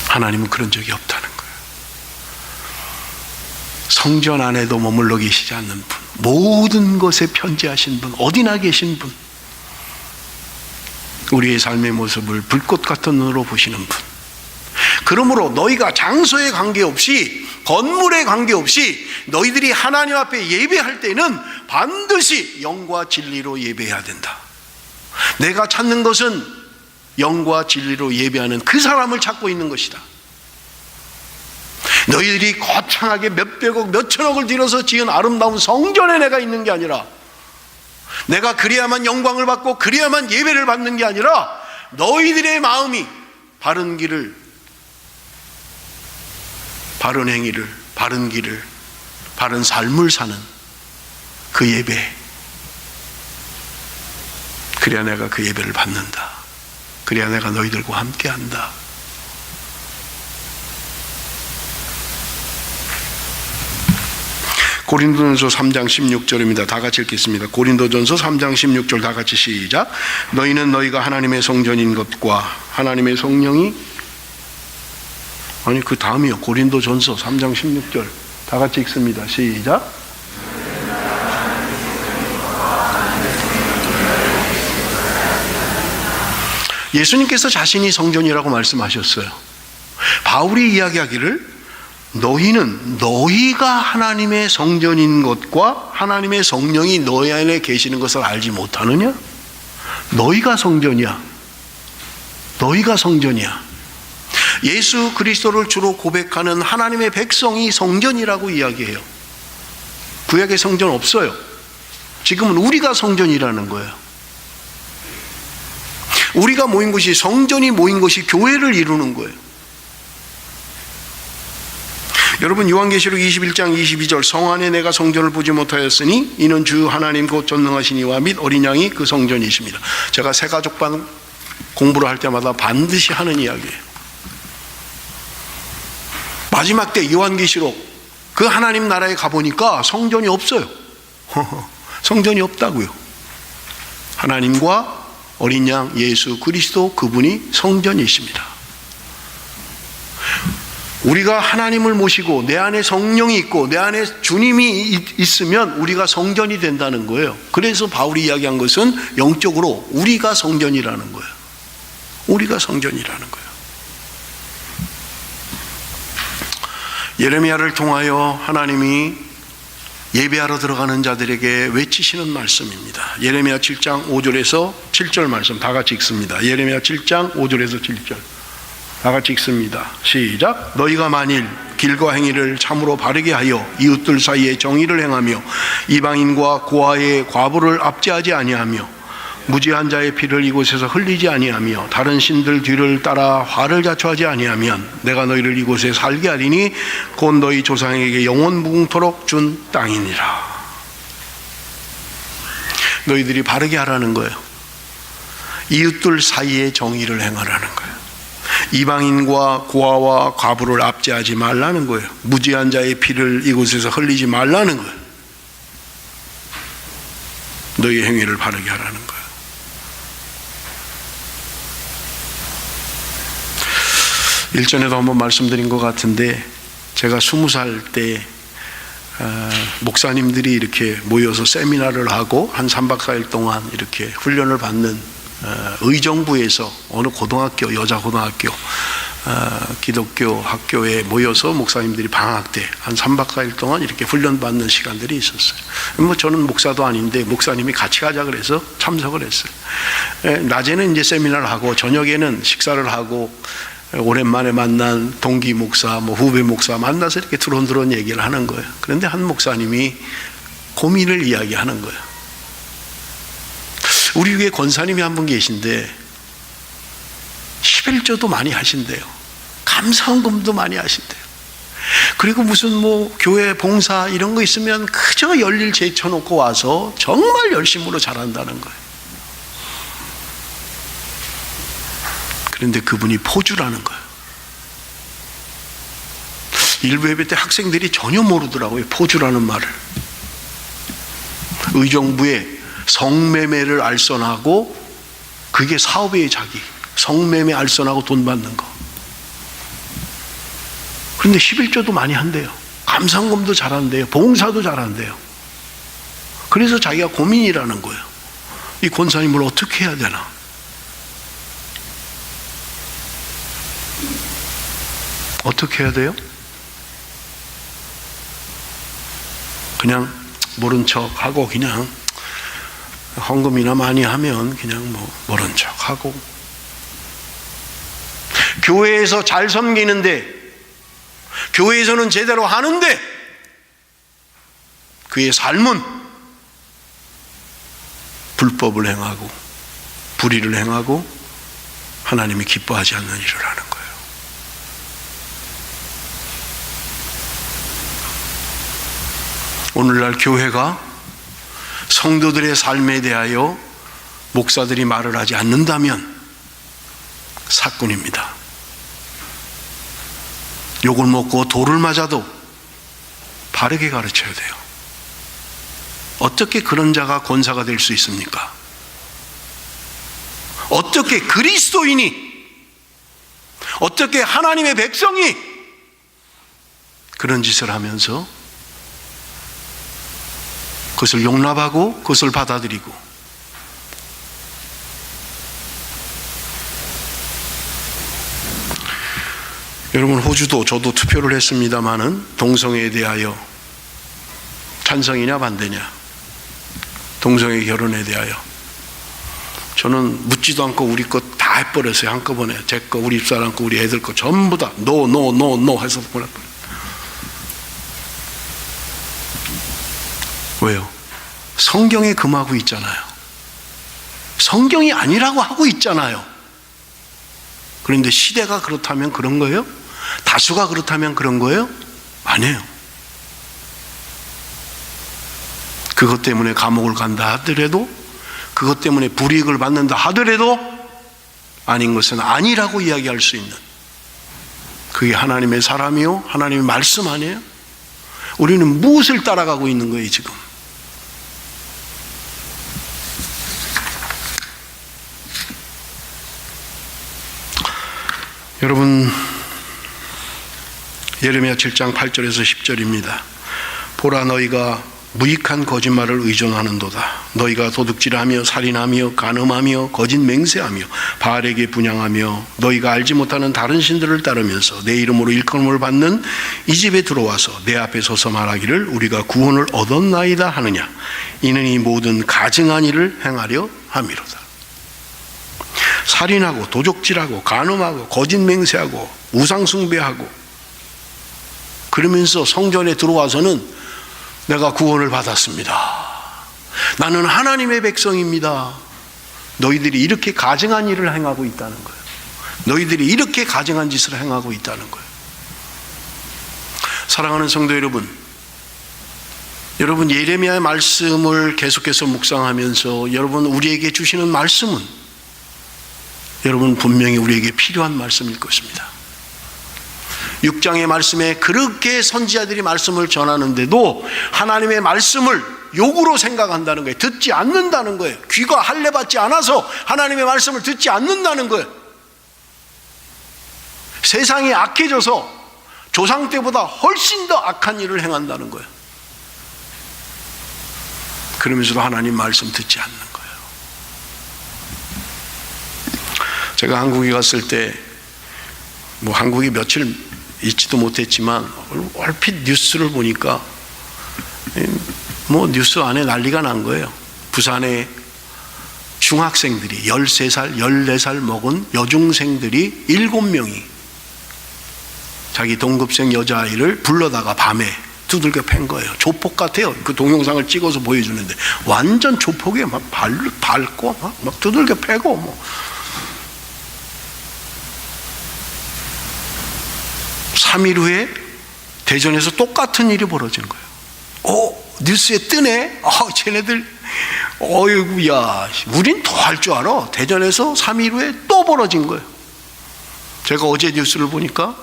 하나님은 그런 적이 없다는 거예요. 성전 안에도 머물러 계시지 않는 분, 모든 것에 편지하신 분, 어디나 계신 분, 우리의 삶의 모습을 불꽃 같은 눈으로 보시는 분. 그러므로 너희가 장소에 관계없이 건물에 관계없이 너희들이 하나님 앞에 예배할 때는 반드시 영과 진리로 예배해야 된다. 내가 찾는 것은 영과 진리로 예배하는 그 사람을 찾고 있는 것이다. 너희들이 거창하게 몇백억 몇천억을 들여서 지은 아름다운 성전에 내가 있는 게 아니라, 내가 그래야만 영광을 받고 그래야만 예배를 받는 게 아니라, 너희들의 마음이 바른 길을, 바른 행위를, 바른 길을, 바른 삶을 사는 그 예배, 그래야 내가 그 예배를 받는다. 그래야 내가 너희들과 함께한다. 고린도전서 3장 16절입니다. 다 같이 읽겠습니다. 고린도전서 3장 16절 다 같이 시작. 너희는 너희가 하나님의 성전인 것과 하나님의 성령이 그 다음이요. 고린도전서 3장 16절 다 같이 읽습니다. 시작. 예수님께서 자신이 성전이라고 말씀하셨어요. 바울이 이야기하기를 너희가 하나님의 성전인 것과 하나님의 성령이 너희 안에 계시는 것을 알지 못하느냐? 너희가 성전이야. 너희가 성전이야. 예수 그리스도를 주로 고백하는 하나님의 백성이 성전이라고 이야기해요. 구약의 성전 없어요. 지금은 우리가 성전이라는 거예요. 우리가 모인 것이, 성전이 모인 것이 교회를 이루는 거예요. 여러분, 요한계시록 21장 22절 성 안에 내가 성전을 보지 못하였으니 이는 주 하나님 곧 전능하신 이와 및 어린 양이 그 성전이십니다. 제가 새가족반 공부를 할 때마다 반드시 하는 이야기예요. 마지막 때 요한계시록 그 하나님 나라에 가보니까 성전이 없어요. 성전이 없다고요. 하나님과 어린 양 예수 그리스도 그분이 성전이십니다. 우리가 하나님을 모시고 내 안에 성령이 있고 내 안에 주님이 있으면 우리가 성전이 된다는 거예요. 그래서 바울이 이야기한 것은 영적으로 우리가 성전이라는 거예요. 우리가 성전이라는 거예요. 예레미야를 통하여 하나님이 예배하러 들어가는 자들에게 외치시는 말씀입니다. 예레미야 7장 5절에서 7절 말씀 다 같이 읽습니다. 예레미야 7장 5절에서 7절 다 같이 읽습니다. 시작. 너희가 만일 길과 행위를 참으로 바르게 하여 이웃들 사이에 정의를 행하며 이방인과 고아의 과부를 압제하지 아니하며 무지한 자의 피를 이곳에서 흘리지 아니하며 다른 신들 뒤를 따라 화를 자초하지 아니하면 내가 너희를 이곳에 살게 하리니 곧 너희 조상에게 영원 무궁토록 준 땅이니라. 너희들이 바르게 하라는 거예요. 이웃들 사이에 정의를 행하라는 거예요. 이방인과 고아와 과부를 압제하지 말라는 거예요. 무지한 자의 피를 이곳에서 흘리지 말라는 거예요. 너희 행위를 바르게 하라는 거예요. 일전에도 한번 말씀드린 것 같은데 제가 20살 때 목사님들이 이렇게 모여서 세미나를 하고 한 3박 4일 동안 이렇게 훈련을 받는 의정부에서 어느 고등학교, 여자 고등학교 기독교 학교에 모여서 목사님들이 방학 때 한 3박 4일 동안 이렇게 훈련받는 시간들이 있었어요. 뭐 저는 목사도 아닌데 목사님이 같이 가자 그래서 참석을 했어요. 낮에는 이제 세미나를 하고 저녁에는 식사를 하고 오랜만에 만난 동기 목사, 후배 목사 만나서 이렇게 드론드론 얘기를 하는 거예요. 그런데 한 목사님이 고민을 이야기하는 거예요. 우리 위에 권사님이 한 분 계신데 11조도 많이 하신대요. 감사헌금도 많이 하신대요. 그리고 무슨 교회 봉사 이런 거 있으면 그저 열일 제쳐놓고 와서 정말 열심으로 잘한다는 거예요. 그런데 그분이 포주라는 거예요. 일부 예배 때 학생들이 전혀 모르더라고요. 포주라는 말을. 의정부에 성매매를 알선하고 그게 사업의 자기. 성매매 알선하고 돈 받는 거. 그런데 11조도 많이 한대요. 감상금도 잘한대요. 봉사도 잘한대요. 그래서 자기가 고민이라는 거예요. 이 권사님을 어떻게 해야 되나? 어떻게 해야 돼요? 그냥 모른 척하고 그냥 헌금이나 많이 하면 그냥 모른 척하고 교회에서 잘 섬기는데 교회에서는 제대로 하는데 그의 삶은 불법을 행하고 불의를 행하고 하나님이 기뻐하지 않는 일을 하는 거예요. 오늘날 교회가 성도들의 삶에 대하여 목사들이 말을 하지 않는다면 사건입니다. 욕을 먹고 돌을 맞아도 바르게 가르쳐야 돼요. 어떻게 그런 자가 권사가 될 수 있습니까? 어떻게 그리스도인이, 어떻게 하나님의 백성이 그런 짓을 하면서 그것을 용납하고 그것을 받아들이고, 여러분, 호주도 저도 투표를 했습니다마는 동성애에 대하여 찬성이냐 반대냐, 동성애 결혼에 대하여 저는 묻지도 않고 우리 것 다 해버렸어요. 한꺼번에 제 거, 우리 집사람 거, 우리 애들 거 전부 다 노 해서 보내버려요. 왜요? 성경에 금하고 있잖아요. 성경이 아니라고 하고 있잖아요. 그런데 시대가 그렇다면 그런 거예요? 다수가 그렇다면 그런 거예요? 아니에요. 그것 때문에 감옥을 간다 하더라도, 그것 때문에 불이익을 받는다 하더라도 아닌 것은 아니라고 이야기할 수 있는, 그게 하나님의 사람이요 하나님의 말씀 아니에요? 우리는 무엇을 따라가고 있는 거예요 지금? 여러분, 예레미야 7장 8절에서 10절입니다. 보라, 너희가 무익한 거짓말을 의존하는도다. 너희가 도둑질하며 살인하며 간음하며 거짓 맹세하며 바알에게 분향하며 너희가 알지 못하는 다른 신들을 따르면서 내 이름으로 일컬음을 받는 이 집에 들어와서 내 앞에 서서 말하기를 우리가 구원을 얻었나이다 하느냐. 이는 이 모든 가증한 일을 행하려 함이로다. 살인하고 도적질하고 간음하고 거짓 맹세하고 우상 숭배하고 그러면서 성전에 들어와서는 내가 구원을 받았습니다. 나는 하나님의 백성입니다. 너희들이 이렇게 가증한 일을 행하고 있다는 거예요. 너희들이 이렇게 가증한 짓을 행하고 있다는 거예요. 사랑하는 성도 여러분, 여러분 예레미야의 말씀을 계속해서 묵상하면서 여러분 우리에게 주시는 말씀은 여러분 분명히 우리에게 필요한 말씀일 것입니다. 6장의 말씀에 그렇게 선지자들이 말씀을 전하는데도 하나님의 말씀을 욕으로 생각한다는 거예요. 듣지 않는다는 거예요. 귀가 할례받지 않아서 하나님의 말씀을 듣지 않는다는 거예요. 세상이 악해져서 조상 때보다 훨씬 더 악한 일을 행한다는 거예요. 그러면서도 하나님 말씀 듣지 않는 거예요. 제가 한국에 갔을 때 한국에 며칠 있지도 못했지만 얼핏 뉴스를 보니까 뉴스 안에 난리가 난 거예요. 부산에 중학생들이 13살, 14살 먹은 여중생들이 7명이 자기 동급생 여자아이를 불러다가 밤에 두들겨 팬 거예요. 조폭 같아요. 그 동영상을 찍어서 보여주는데 완전 조폭에 막 밟고 막 두들겨 패고 3일 후에 대전에서 똑같은 일이 벌어진 거예요. 뉴스에 뜨네. 쟤네들 어이구야, 우린 더 할 줄 알아. 대전에서 3일 후에 또 벌어진 거예요. 제가 어제 뉴스를 보니까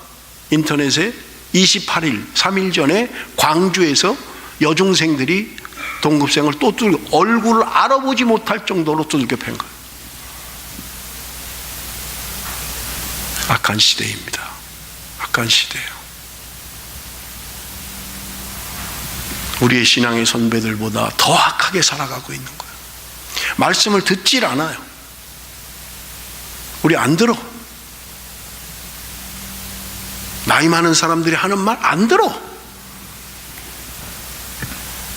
인터넷에 28일, 3일 전에 광주에서 여중생들이 동급생을 또 얼굴을 알아보지 못할 정도로 두들겨 팬 거예요. 악한 시대입니다. 악한 시대예요. 우리의 신앙의 선배들보다 더 악하게 살아가고 있는 거예요. 말씀을 듣질 않아요. 우리 안 들어. 나이 많은 사람들이 하는 말 안 들어.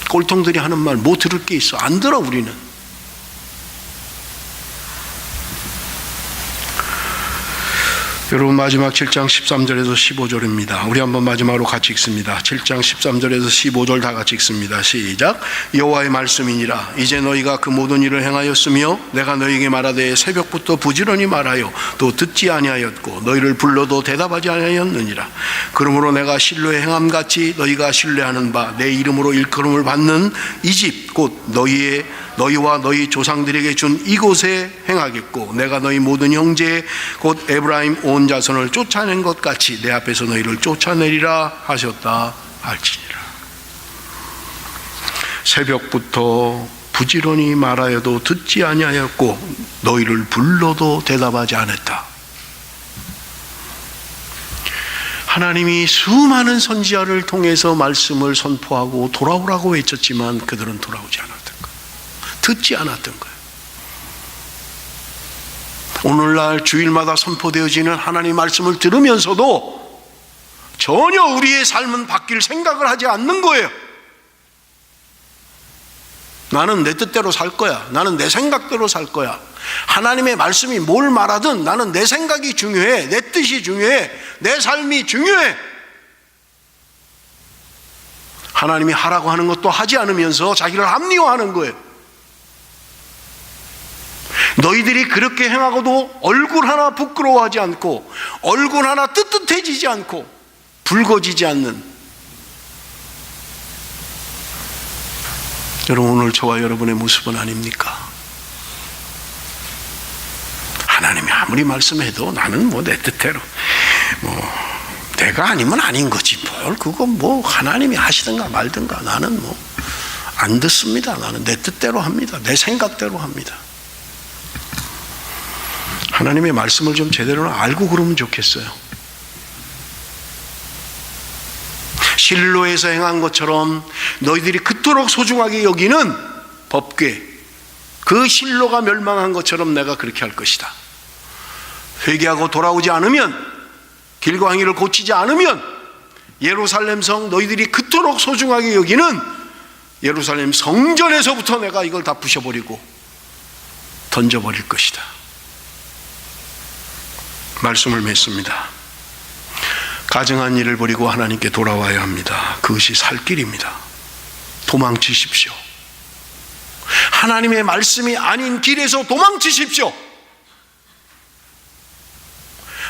꼴통들이 하는 말 뭐 들을 게 있어. 안 들어. 우리는. 여러분 마지막 7장 13절에서 15절입니다. 우리 한번 마지막으로 같이 읽습니다. 7장 13절에서 15절 다 같이 읽습니다. 시작. 여호와의 말씀이니라. 이제 너희가 그 모든 일을 행하였으며 내가 너희에게 말하되 새벽부터 부지런히 말하여 또 듣지 아니하였고 너희를 불러도 대답하지 아니하였느니라. 그러므로 내가 실로의 행함같이 너희가 신뢰하는 바 내 이름으로 일컬음을 받는 이 집 곧 너희와 너희 조상들에게 준 이곳에 행하겠고 내가 너희 모든 형제 곧 에브라임 온 자손을 쫓아낸 것 같이 내 앞에서 너희를 쫓아내리라 하셨다 할지니라. 새벽부터 부지런히 말하여도 듣지 아니하였고 너희를 불러도 대답하지 않았다. 하나님이 수많은 선지자를 통해서 말씀을 선포하고 돌아오라고 외쳤지만 그들은 돌아오지 않았던 거예요. 듣지 않았던 거예요. 오늘날 주일마다 선포되어지는 하나님의 말씀을 들으면서도 전혀 우리의 삶은 바뀔 생각을 하지 않는 거예요. 나는 내 뜻대로 살 거야. 나는 내 생각대로 살 거야. 하나님의 말씀이 뭘 말하든 나는 내 생각이 중요해. 내 뜻이 중요해. 내 삶이 중요해. 하나님이 하라고 하는 것도 하지 않으면서 자기를 합리화하는 거예요. 너희들이 그렇게 행하고도 얼굴 하나 부끄러워하지 않고 얼굴 하나 뜨뜻해지지 않고 붉어지지 않는, 여러분 오늘 저와 여러분의 모습은 아닙니까? 하나님이 아무리 말씀해도 나는 뭐 내 뜻대로 내가 아니면 아닌 거지 뭘 그건 뭐 하나님이 하시든가 말든가 나는 뭐 안 듣습니다. 나는 내 뜻대로 합니다. 내 생각대로 합니다. 하나님의 말씀을 좀 제대로 알고 그러면 좋겠어요. 실로에서 행한 것처럼 너희들이 그토록 소중하게 여기는 법궤, 그 실로가 멸망한 것처럼 내가 그렇게 할 것이다. 회개하고 돌아오지 않으면, 길과 행위를 고치지 않으면 예루살렘 성, 너희들이 그토록 소중하게 여기는 예루살렘 성전에서부터 내가 이걸 다 부셔버리고 던져버릴 것이다. 말씀을 맺습니다. 가증한 일을 버리고 하나님께 돌아와야 합니다. 그것이 살 길입니다. 도망치십시오. 하나님의 말씀이 아닌 길에서 도망치십시오.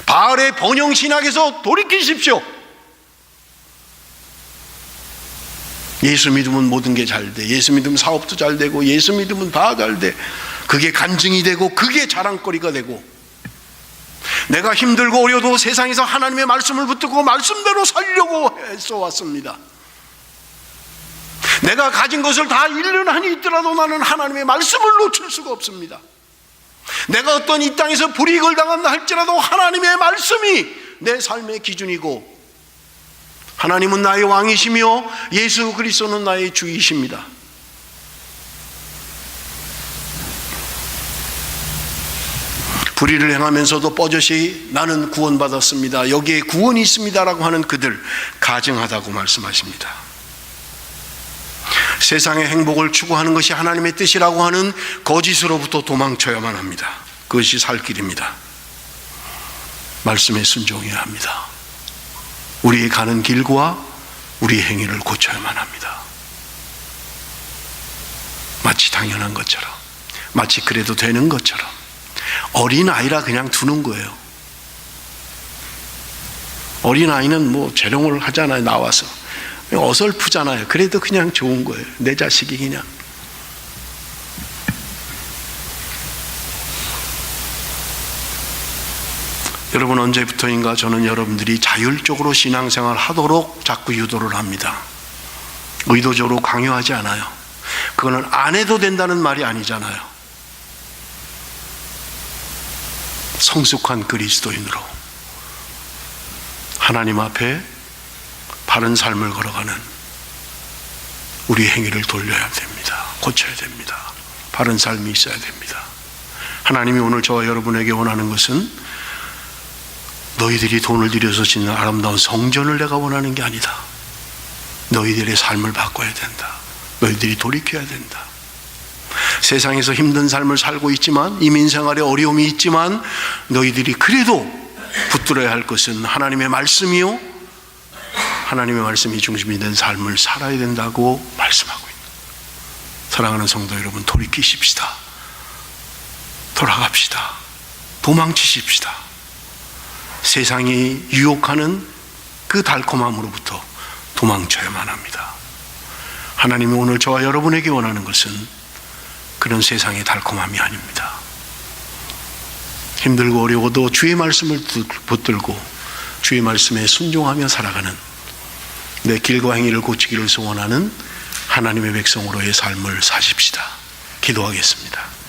바알의 번영신학에서 돌이키십시오. 예수 믿으면 모든 게 잘 돼. 예수 믿으면 사업도 잘 되고 예수 믿으면 다 잘 돼. 그게 간증이 되고 그게 자랑거리가 되고, 내가 힘들고 어려도 세상에서 하나님의 말씀을 붙들고 말씀대로 살려고 애써 왔습니다. 내가 가진 것을 다 잃는 한이 있더라도 나는 하나님의 말씀을 놓칠 수가 없습니다. 내가 어떤 이 땅에서 불이익을 당한다 할지라도 하나님의 말씀이 내 삶의 기준이고, 하나님은 나의 왕이시며 예수 그리스도는 나의 주이십니다. 불의를 행하면서도 뻐젓이 나는 구원받았습니다, 여기에 구원이 있습니다라고 하는 그들 가증하다고 말씀하십니다. 세상의 행복을 추구하는 것이 하나님의 뜻이라고 하는 거짓으로부터 도망쳐야만 합니다. 그것이 살 길입니다. 말씀에 순종해야 합니다. 우리의 가는 길과 우리의 행위를 고쳐야만 합니다. 마치 당연한 것처럼, 마치 그래도 되는 것처럼 어린아이라 그냥 두는 거예요. 어린아이는 뭐 재롱을 하잖아요. 나와서 어설프잖아요. 그래도 그냥 좋은 거예요. 내 자식이 그냥. 여러분, 언제부터인가 저는 여러분들이 자율적으로 신앙생활 하도록 자꾸 유도를 합니다. 의도적으로 강요하지 않아요. 그거는 안 해도 된다는 말이 아니잖아요. 성숙한 그리스도인으로 하나님 앞에 바른 삶을 걸어가는 우리의 행위를 돌려야 됩니다. 고쳐야 됩니다. 바른 삶이 있어야 됩니다. 하나님이 오늘 저와 여러분에게 원하는 것은 너희들이 돈을 들여서 짓는 아름다운 성전을 내가 원하는 게 아니다. 너희들의 삶을 바꿔야 된다. 너희들이 돌이켜야 된다. 세상에서 힘든 삶을 살고 있지만, 이민생활에 어려움이 있지만 너희들이 그래도 붙들어야 할 것은 하나님의 말씀이요, 하나님의 말씀이 중심이 된 삶을 살아야 된다고 말씀하고 있는, 사랑하는 성도 여러분, 돌이키십시다. 돌아갑시다. 도망치십시다. 세상이 유혹하는 그 달콤함으로부터 도망쳐야만 합니다. 하나님이 오늘 저와 여러분에게 원하는 것은 그런 세상의 달콤함이 아닙니다. 힘들고 어려워도 주의 말씀을 붙들고 주의 말씀에 순종하며 살아가는, 내 길과 행위를 고치기를 소원하는 하나님의 백성으로의 삶을 사십시다. 기도하겠습니다.